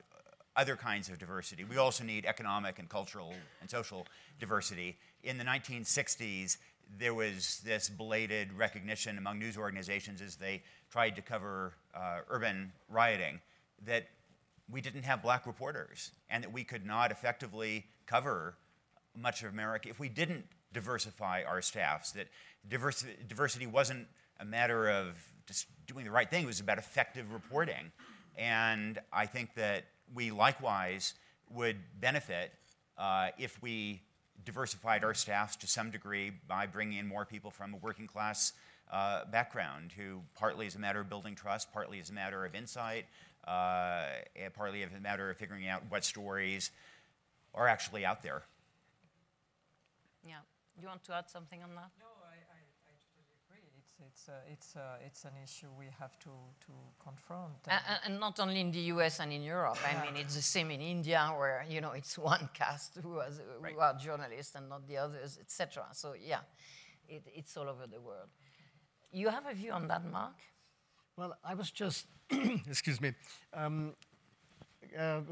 other kinds of diversity. We also need economic and cultural and social diversity. In the 1960s, there was this belated recognition among news organizations as they tried to cover urban rioting that we didn't have black reporters and that we could not effectively cover much of America if we didn't diversify our staffs, that diversity wasn't a matter of just doing the right thing, it was about effective reporting. And I think that we likewise would benefit if we diversified our staffs to some degree by bringing in more people from a working class background, who partly is a matter of building trust, partly is a matter of insight, partly is a matter of figuring out what stories are actually out there. Yeah. You want to add something on that? No, I totally agree. It's an issue we have to confront. And not only in the US and in Europe. I mean, it's the same in India, where it's one cast who are journalists and not the others, etc. So yeah, it's all over the world. You have a view on that, Mark? Well, I was just, excuse me,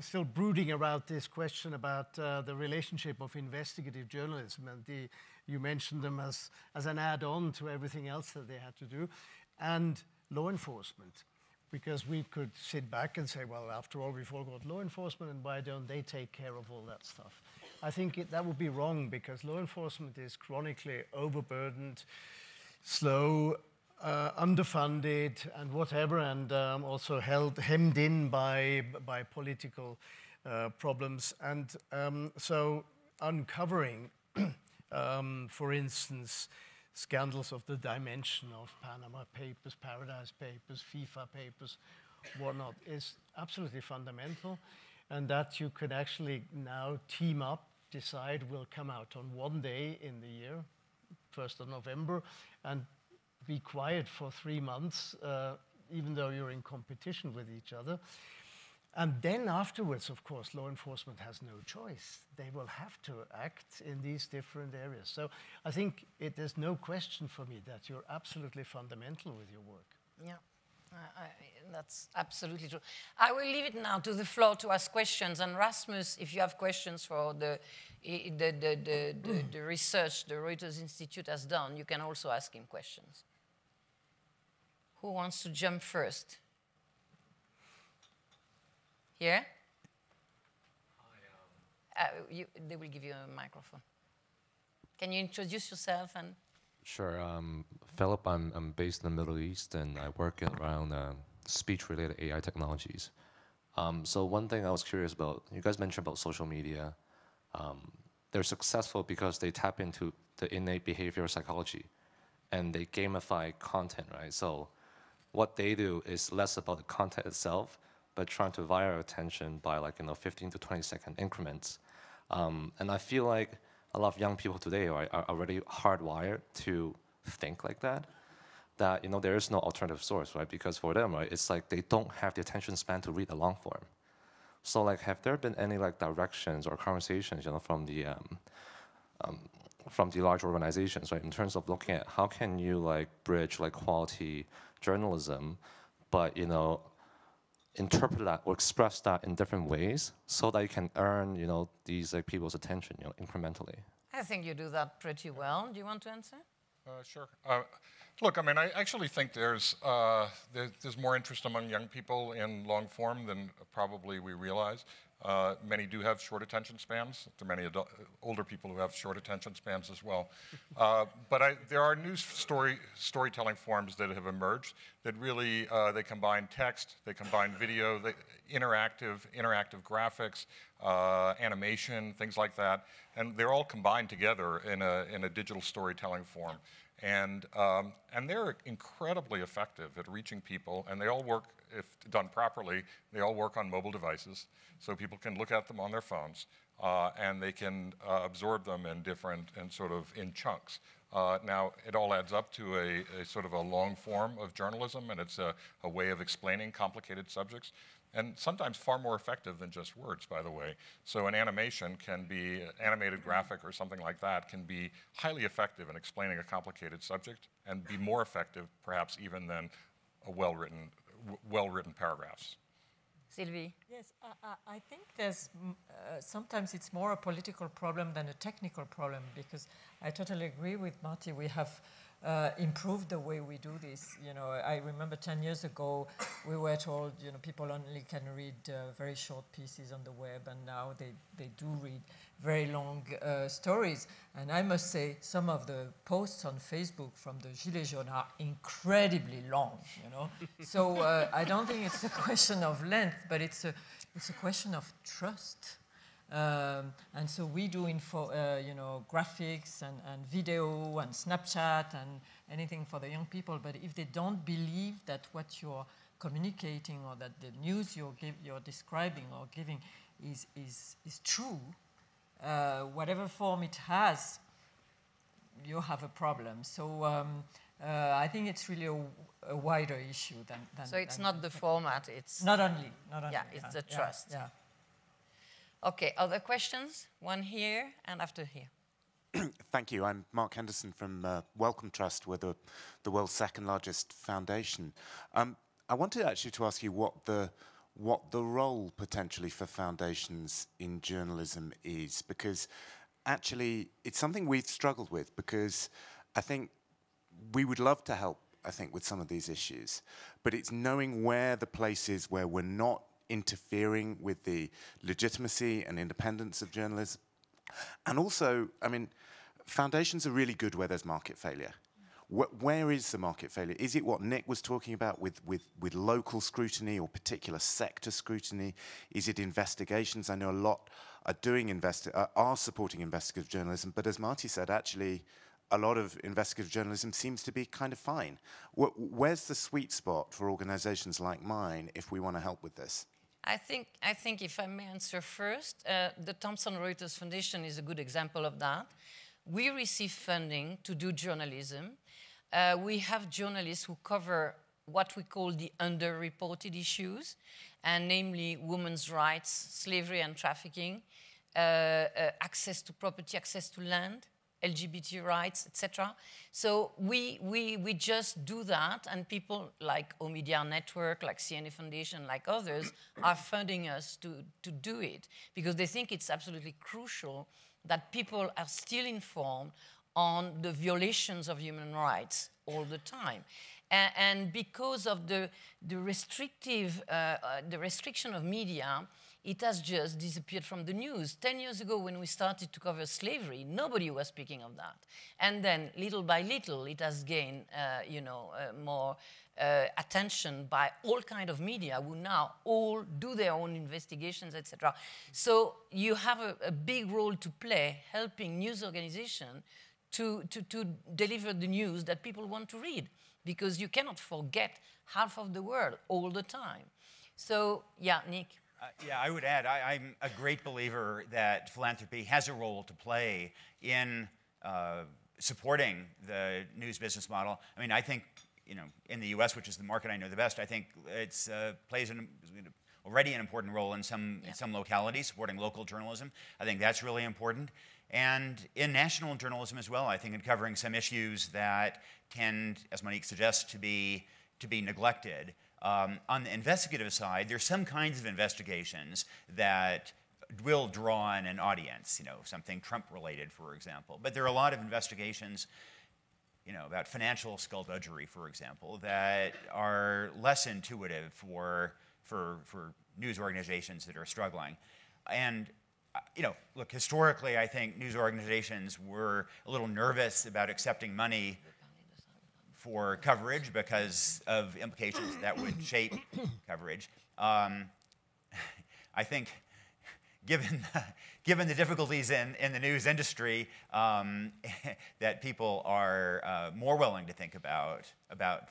still brooding about this question about the relationship of investigative journalism, and you mentioned them as an add-on to everything else that they had to do, and law enforcement, because we could sit back and say, well, after all, we've all got law enforcement, and why don't they take care of all that stuff? I think that would be wrong, because law enforcement is chronically overburdened, slow, underfunded and whatever, and also hemmed in by political problems. And so uncovering, for instance, scandals of the dimension of Panama Papers, Paradise Papers, FIFA Papers, whatnot, is absolutely fundamental. And that you could actually now team up, decide will come out on one day in the year, 1st of November, and be quiet for 3 months, even though you're in competition with each other. And then afterwards, of course, law enforcement has no choice. They will have to act in these different areas. So I think there's no question for me that you're absolutely fundamental with your work. Yeah, that's absolutely true. I will leave it now to the floor to ask questions. And Rasmus, if you have questions for the research the Reuters Institute has done, you can also ask him questions. Who wants to jump first? Here? They will give you a microphone. Can you introduce yourself? And Sure. Philip, I'm based in the Middle East, and I work around speech-related AI technologies. So one thing I was curious about, you guys mentioned about social media. They're successful because they tap into the innate behavioral psychology and they gamify content, right? So what they do is less about the content itself, but trying to wire our attention by 15 to 20-second increments. And I feel like a lot of young people today are already hardwired to think like that there is no alternative source, right? Because for them, right, it's like they don't have the attention span to read the long form. So have there been any directions or conversations, from the large organizations, right, in terms of looking at how can you bridge quality journalism, but interpret that or express that in different ways so that you can earn these people's attention incrementally? I think you do that pretty well. Do you want to answer? Sure. Look, I mean, I actually think there's more interest among young people in long form than probably we realize. Many do have short attention spans. There are many older people who have short attention spans as well. But there are new storytelling forms that have emerged that really, they combine text, they combine video, interactive graphics, animation, things like that. And they're all combined together in a digital storytelling form. And they're incredibly effective at reaching people, and they all work, if done properly, they all work on mobile devices, so people can look at them on their phones, and they can absorb them in in chunks. Now, it all adds up to a sort of a long form of journalism, and it's a way of explaining complicated subjects. And sometimes far more effective than just words, by the way. So an animation can be, an animated graphic or something like that can be highly effective in explaining a complicated subject and be more effective, perhaps even than a well-written paragraphs. Sylvie? Yes, I think there's, sometimes it's more a political problem than a technical problem, because I totally agree with Marty. We have improved the way we do this. I remember 10 years ago, we were told, people only can read very short pieces on the web, and now they do read very long stories. And I must say, some of the posts on Facebook from the Gilets jaunes are incredibly long, So I don't think it's a question of length, but it's a question of trust. And so we do graphics and video and Snapchat and anything for the young people. But if they don't believe that what you're communicating or that the news you're describing or giving is true, whatever form it has, you have a problem. So I think it's really a wider issue than. So it's not the format. It's not only. Yeah, it's the trust. Yeah. Okay, other questions? One here and after here. Thank you. I'm Mark Henderson from Wellcome Trust. We're the world's second largest foundation. I wanted actually to ask you what the role potentially for foundations in journalism is, because actually it's something we've struggled with, because I think we would love to help, with some of these issues, but it's knowing where the places where we're not interfering with the legitimacy and independence of journalism. And also, foundations are really good where there's market failure. Where is the market failure? Is it what Nick was talking about with local scrutiny or particular sector scrutiny? Is it investigations? I know a lot are supporting investigative journalism, but as Marty said, actually, a lot of investigative journalism seems to be kind of fine. Where's the sweet spot for organizations like mine if we want to help with this? I think if I may answer first, the Thomson Reuters Foundation is a good example of that. We receive funding to do journalism. We have journalists who cover what we call the underreported issues, and namely women's rights, slavery and trafficking, access to property, access to land, LGBT rights, etc. So we just do that, and people like Omidyar Network, like CNA Foundation, like others, are funding us to do it, because they think it's absolutely crucial that people are still informed on the violations of human rights all the time. And because of the restriction of media, it has just disappeared from the news. 10 years ago, when we started to cover slavery, nobody was speaking of that. And then, little by little, it has gained, more attention by all kind of media who now all do their own investigations, etc. So you have a big role to play helping news organizations to deliver the news that people want to read, because you cannot forget half of the world all the time. So, yeah, Nick. Yeah, I would add, I'm a great believer that philanthropy has a role to play in supporting the news business model. I mean, I think, in the US, which is the market I know the best, I think it plays already an important role in some localities, supporting local journalism. I think that's really important. And in national journalism as well, I think in covering some issues that tend, as Monique suggests, to be neglected. On the investigative side, there's some kinds of investigations that will draw in an audience, something Trump-related, for example. But there are a lot of investigations, about financial skullduggery, for example, that are less intuitive for news organizations that are struggling. And, look, historically, I think news organizations were a little nervous about accepting money for coverage because of implications that would shape coverage. I think given the difficulties in the news industry, that people are more willing to think about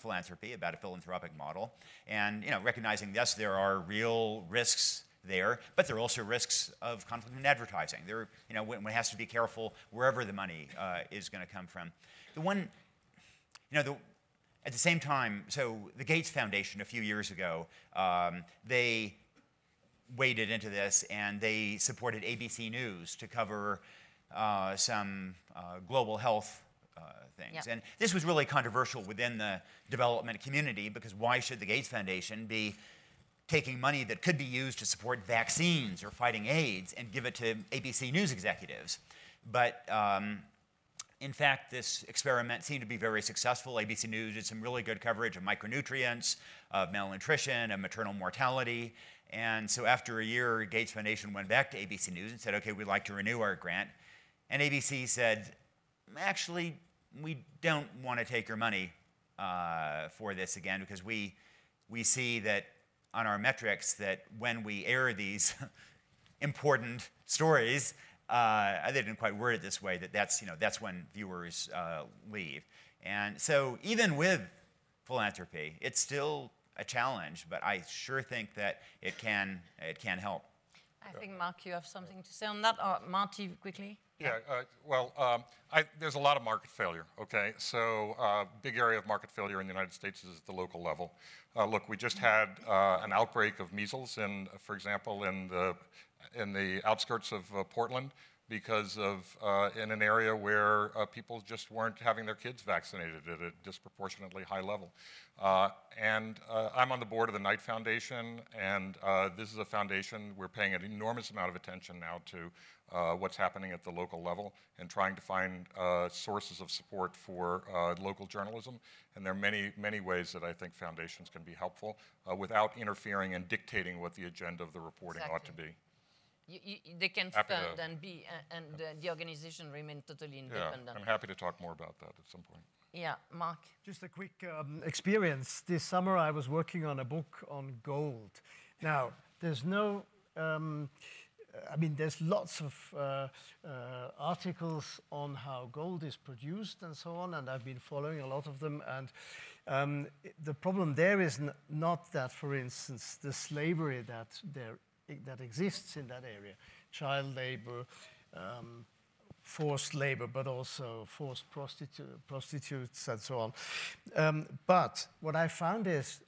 philanthropy, about a philanthropic model, and recognizing, yes, there are real risks there, but there are also risks of conflict in advertising. One has to be careful wherever the money is going to come from. At the same time, so the Gates Foundation a few years ago, they waded into this and they supported ABC News to cover some global health things. Yeah. And this was really controversial within the development community, because why should the Gates Foundation be taking money that could be used to support vaccines or fighting AIDS and give it to ABC News executives? But in fact, this experiment seemed to be very successful. ABC News did some really good coverage of micronutrients, of malnutrition, of maternal mortality. And so after a year, Gates Foundation went back to ABC News and said, okay, we'd like to renew our grant. And ABC said, actually, we don't want to take your money for this again, because we see that on our metrics that when we air these important stories, they didn't quite word it this way, that's when viewers leave. And so even with philanthropy, it's still a challenge, but I sure think that it can help. I think, Mark, you have something to say on that, or Marty, quickly? Yeah, there's a lot of market failure, okay? So big area of market failure in the United States is at the local level. Look, we just had an outbreak of measles, for example, in the outskirts of Portland, because of in an area where people just weren't having their kids vaccinated at a disproportionately high level. I'm on the board of the Knight Foundation, and this is a foundation we're paying an enormous amount of attention now to what's happening at the local level and trying to find sources of support for local journalism. And there are many, many ways that I think foundations can be helpful without interfering and dictating what the agenda of the reporting ought to be. They can fund and the organization remain totally independent. Yeah, I'm happy to talk more about that at some point. Yeah, Mark. Just a quick experience. This summer I was working on a book on gold. Now, there's no, there's lots of articles on how gold is produced and so on, and I've been following a lot of them. And the problem there is not that, for instance, the slavery that exists in that area, child labor, forced labor, but also forced prostitutes and so on. But what I found is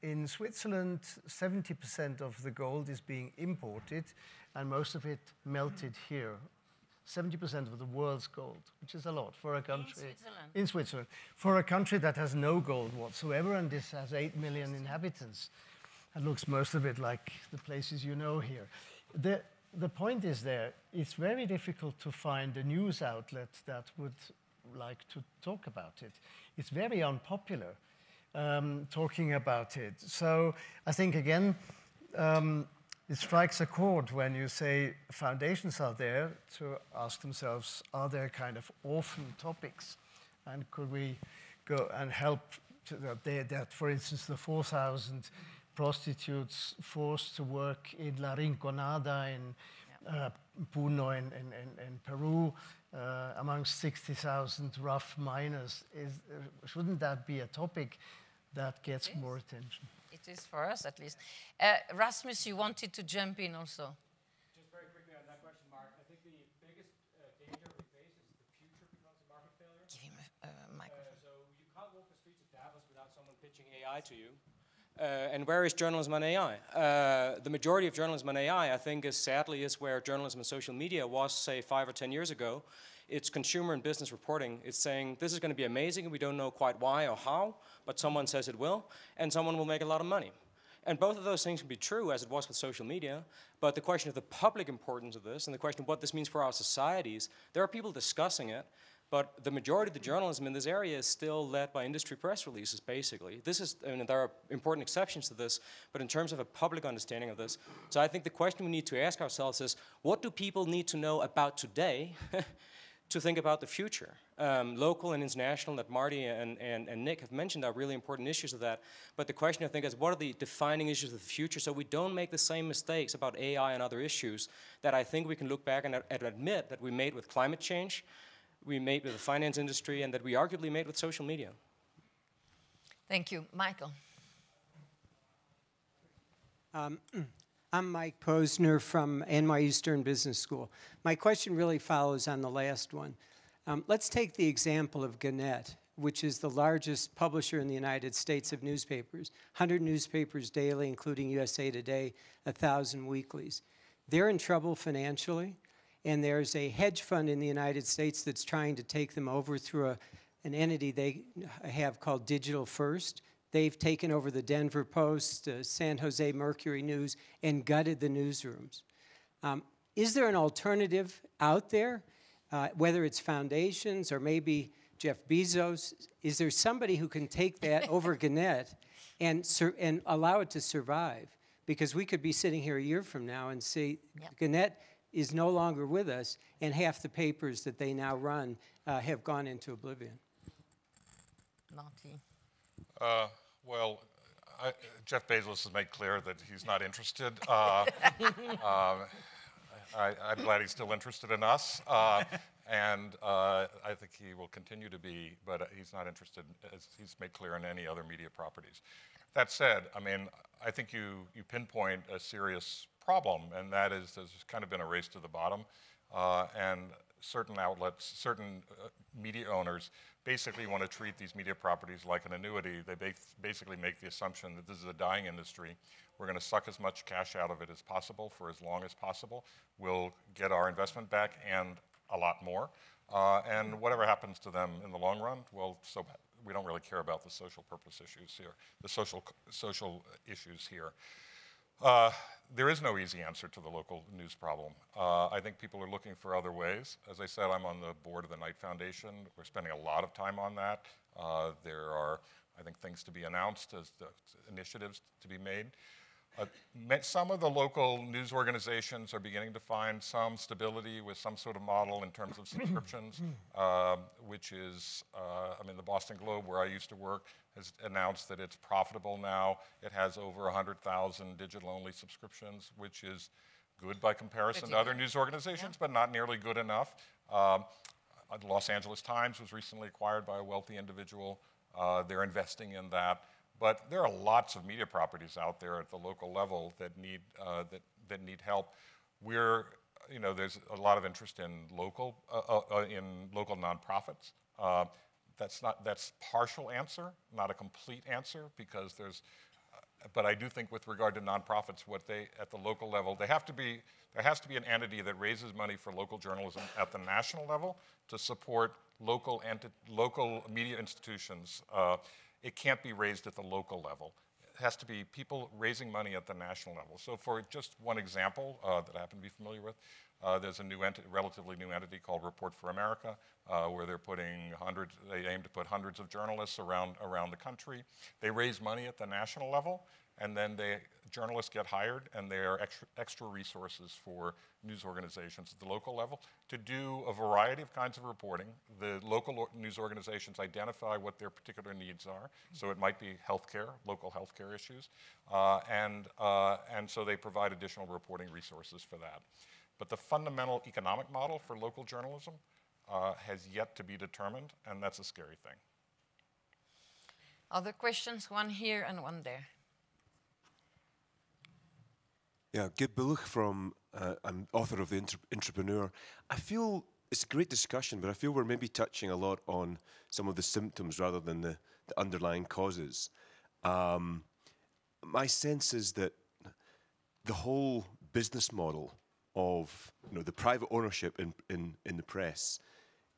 in Switzerland, 70% of the gold is being imported and most of it melted here. 70% of the world's gold, which is a lot for a country. In Switzerland. For a country that has no gold whatsoever, and this has 8 million inhabitants. It looks most of it like the places you know here. The point is it's very difficult to find a news outlet that would like to talk about it. It's very unpopular talking about it. So I think, again, it strikes a chord when you say foundations are there to ask themselves, are there kind of orphan topics? And could we go and help that, for instance, the 4,000 prostitutes forced to work in La Rinconada in Puno in Peru, amongst 60,000 rough miners. Shouldn't that be a topic that gets more attention? It is for us, at least. Rasmus, you wanted to jump in also. Just very quickly on that question, Mark. I think the biggest danger we face is the future becomes a market failure. Give him a microphone. So you can't walk the streets of Davos without someone pitching AI to you. And where is journalism on AI? The majority of journalism on AI, I think, sadly is where journalism and social media was, say, 5 or 10 years ago. It's consumer and business reporting. It's saying, this is going to be amazing, and we don't know quite why or how, but someone says it will, and someone will make a lot of money. And both of those things can be true, as it was with social media, but the question of the public importance of this, and the question of what this means for our societies, there are people discussing it, but the majority of the journalism in this area is still led by industry press releases, basically. This is, I mean, there are important exceptions to this, but in terms of a public understanding of this, so I think the question we need to ask ourselves is, what do people need to know about today to think about the future? Local and international, that Marty and Nick have mentioned, are really important issues of that. But the question, I think, is what are the defining issues of the future so we don't make the same mistakes about AI and other issues that I think we can look back and admit that we made with climate change, we made with the finance industry, and that we arguably made with social media. Thank you. Michael. I'm Mike Posner from NYU Stern Business School. My question really follows on the last one. Let's take the example of Gannett, which is the largest publisher in the United States of newspapers. 100 newspapers daily, including USA Today, 1,000 weeklies. They're in trouble financially, and there's a hedge fund in the United States that's trying to take them over through an entity they have called Digital First. They've taken over the Denver Post, San Jose Mercury News, and gutted the newsrooms. Is there an alternative out there, whether it's foundations or maybe Jeff Bezos? Is there somebody who can take that over Gannett and allow it to survive? Because we could be sitting here a year from now and see Gannett is no longer with us, and half the papers that they now run have gone into oblivion. Marty. Well, Jeff Bezos has made clear that he's not interested. I'm glad he's still interested in us, and I think he will continue to be, but he's not interested, as he's made clear, in any other media properties. That said, I mean, I think you pinpoint a serious problem, and that is there's kind of been a race to the bottom, and certain outlets, certain media owners basically want to treat these media properties like an annuity. They basically make the assumption that this is a dying industry. We're going to suck as much cash out of it as possible for as long as possible. We'll get our investment back and a lot more. And whatever happens to them in the long run, well, so bad. We don't really care about the social purpose issues here, the social issues here. There is no easy answer to the local news problem. I think people are looking for other ways. As I said, I'm on the board of the Knight Foundation. We're spending a lot of time on that. There are, I think, things to be announced as initiatives to be made. Some of the local news organizations are beginning to find some stability with some sort of model in terms of subscriptions, which is, I mean, the Boston Globe, where I used to work, has announced that it's profitable now. It has over 100,000 digital-only subscriptions, which is good by comparison to other news organizations, but not nearly good enough. The Los Angeles Times was recently acquired by a wealthy individual. They're investing in that. But there are lots of media properties out there at the local level that need help. There's a lot of interest in local nonprofits. That's partial answer, not a complete answer, because but I do think with regard to nonprofits, at the local level, there has to be an entity that raises money for local journalism at the national level to support local media institutions. It can't be raised at the local level. It has to be people raising money at the national level. So for just one example that I happen to be familiar with, There's a relatively new entity called Report for America, where they aim to put hundreds of journalists around the country. They raise money at the national level, and then journalists get hired, and there are extra resources for news organizations at the local level to do a variety of kinds of reporting. The local news organizations identify what their particular needs are. So it might be healthcare, local healthcare issues, and so they provide additional reporting resources for that. But the fundamental economic model for local journalism has yet to be determined, and that's a scary thing. Other questions? One here and one there. Yeah, Gib Bullock from, I'm author of The Entrepreneur. I feel it's a great discussion, but I feel we're maybe touching a lot on some of the symptoms rather than the underlying causes. My sense is that the whole business model of the private ownership in the press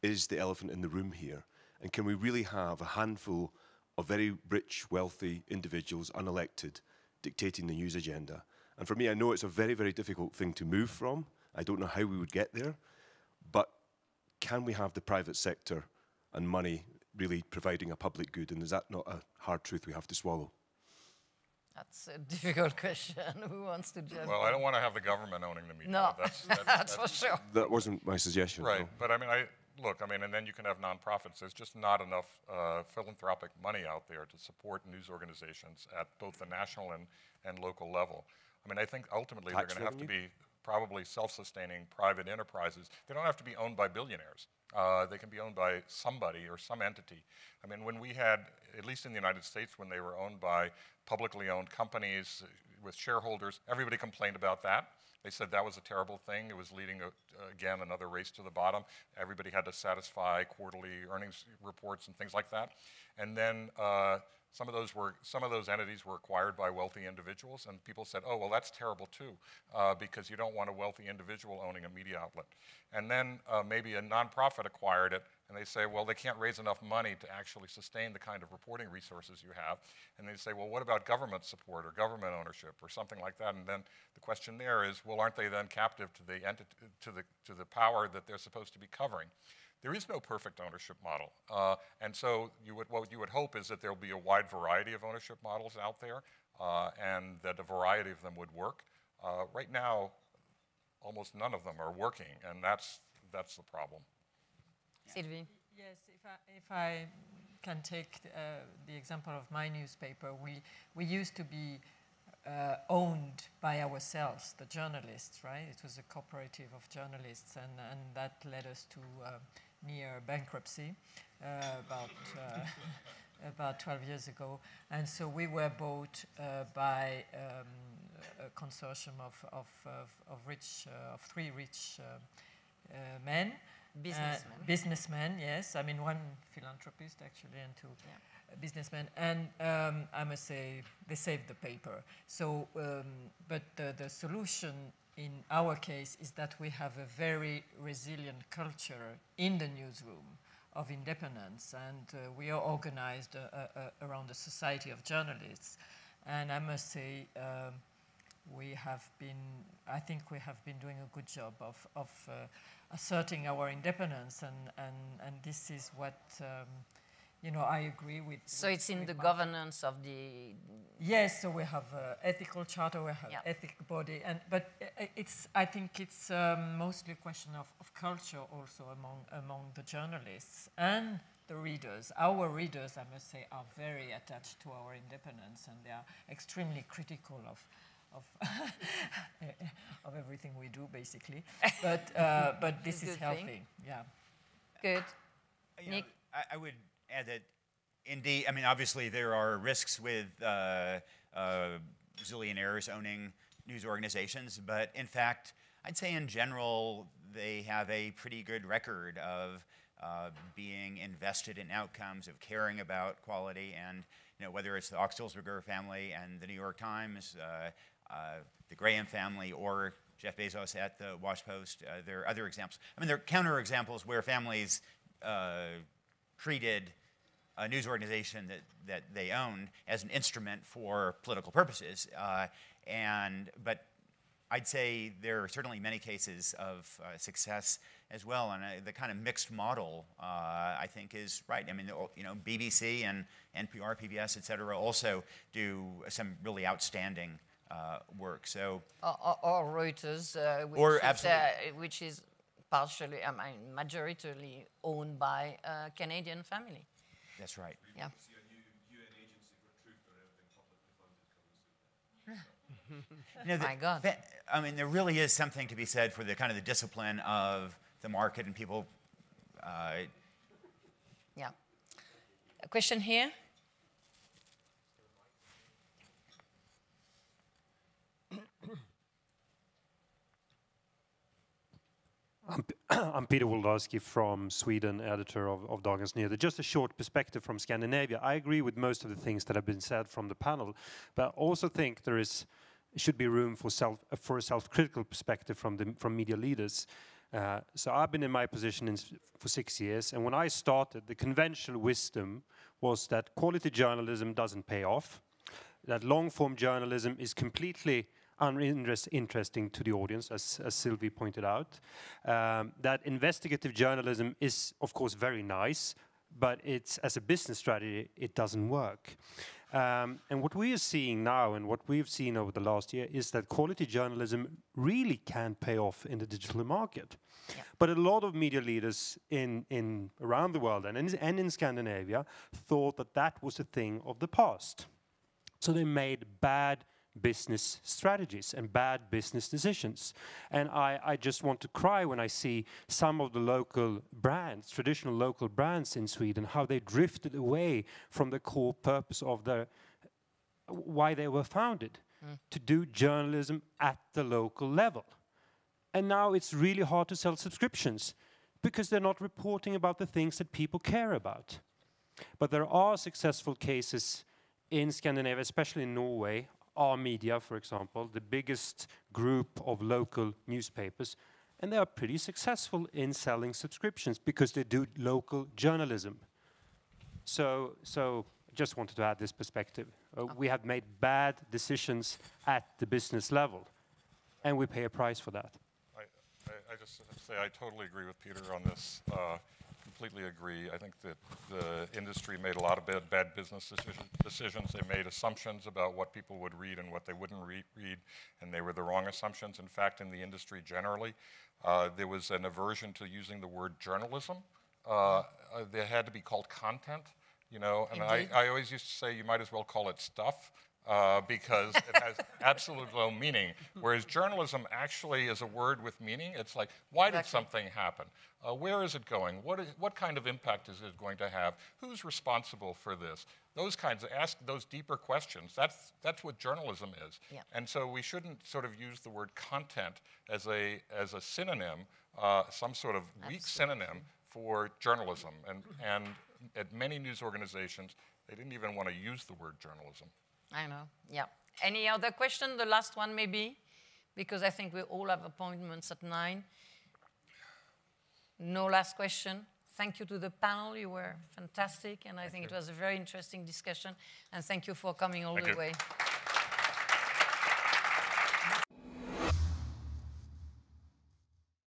is the elephant in the room here. And can we really have a handful of very rich, wealthy individuals, unelected, dictating the news agenda? And for me, I know it's a very, very difficult thing to move from. I don't know how we would get there. But can we have the private sector and money really providing a public good? And is that not a hard truth we have to swallow? That's a difficult question. Who wants to judge? Well, I don't want to have the government owning the media. No, that's for sure. That wasn't my suggestion. Right, no. but I mean, and then you can have nonprofits. There's just not enough philanthropic money out there to support news organizations at both the national and local level. I mean, I think ultimately they're going to have to be probably self-sustaining private enterprises. They don't have to be owned by billionaires. They can be owned by somebody or some entity. I mean, when we had, at least in the United States, when they were owned by publicly owned companies with shareholders, everybody complained about that. They said that was a terrible thing. It was leading, again, another race to the bottom. Everybody had to satisfy quarterly earnings reports and things like that. And then some of those entities were acquired by wealthy individuals, and people said, oh, well, that's terrible too, because you don't want a wealthy individual owning a media outlet. And then maybe a nonprofit acquired it, and they say, well, they can't raise enough money to actually sustain the kind of reporting resources you have. And they say, well, what about government support or government ownership or something like that? And then the question there is, well, aren't they then captive to the power that they're supposed to be covering? There is no perfect ownership model. And so what you would hope is that there will be a wide variety of ownership models out there, and that a variety of them would work. Right now, almost none of them are working, and that's the problem. Sylvie? Yes, if I can take the example of my newspaper, we used to be owned by ourselves, the journalists, right? It was a cooperative of journalists, and that led us to near bankruptcy about 12 years ago. And so we were bought by a consortium of three rich men. Businessmen, yes. I mean, one philanthropist, actually, and two businessmen. And I must say, they saved the paper. So, but the solution in our case is that we have a very resilient culture in the newsroom of independence, and we are organized around a society of journalists. And I must say, I think we have been doing a good job of asserting our independence, and this is what, I agree with. So it's in the governance of the... Yes, so we have ethical charter, we have ethical body, but I think it's mostly a question of culture also among the journalists and the readers. Our readers, I must say, are very attached to our independence, and they are extremely critical of everything we do, basically. But this is healthy. Thing. Yeah. Good. Nick? I would add that, indeed, I mean, obviously there are risks with zillionaires owning news organizations, but in fact, I'd say in general, they have a pretty good record of being invested in outcomes, of caring about quality, and whether it's the Oxford family and the New York Times, the Graham family, or Jeff Bezos at the Wash Post, there are other examples. I mean, there are counter-examples where families treated a news organization that they owned as an instrument for political purposes. But I'd say there are certainly many cases of success as well, and the kind of mixed model, I think, is right. I mean, you know, BBC and NPR, PBS, et cetera, also do some really outstanding work. So, or Reuters, which is partially, I mean, majoritarily owned by a Canadian family. That's right. Yeah. You know, My God. I mean, there really is something to be said for the kind of the discipline of the market and people. Yeah. A question here? I'm Peter Wildowski from Sweden, editor of Dagens Nyheter. Just a short perspective from Scandinavia. I agree with most of the things that have been said from the panel, but I also think there should be room for a self-critical perspective from media leaders. So I've been in my position for 6 years, and when I started, the conventional wisdom was that quality journalism doesn't pay off, that long-form journalism is completely uninteresting to the audience, as Sylvie pointed out, that investigative journalism is, of course, very nice, but it's, as a business strategy, it doesn't work. And what we are seeing now, and what we've seen over the last year, is that quality journalism really can pay off in the digital market. Yeah. But a lot of media leaders around the world and in Scandinavia thought that was a thing of the past. So they made bad business strategies and bad business decisions. And I just want to cry when I see some of the local brands, traditional local brands in Sweden, how they drifted away from the core purpose of why they were founded, to do journalism at the local level. And now it's really hard to sell subscriptions because they're not reporting about the things that people care about. But there are successful cases in Scandinavia, especially in Norway. Our media, for example, the biggest group of local newspapers, and they are pretty successful in selling subscriptions because they do local journalism. So just wanted to add this perspective. We have made bad decisions at the business level, and we pay a price for that. I just have to say I totally agree with Peter on this. Completely agree. I think that the industry made a lot of bad business decisions. They made assumptions about what people would read and what they wouldn't read, and they were the wrong assumptions. In fact, in the industry generally, there was an aversion to using the word journalism. They had to be called content, you know, and I always used to say you might as well call it stuff. Because it has absolutely no meaning. Whereas journalism actually is a word with meaning. It's like, why did something happen? Where is it going? What kind of impact is it going to have? Who's responsible for this? Those kinds of, ask those deeper questions. That's what journalism is. Yeah. And so we shouldn't sort of use the word content as a synonym, some sort of weak synonym for journalism. And at many news organizations, they didn't even want to use the word journalism. I know, yeah. Any other question? The last one, maybe? Because I think we all have appointments at 9. No last question. Thank you to the panel. You were fantastic, and I think it was a very interesting discussion. And thank you for coming all the way.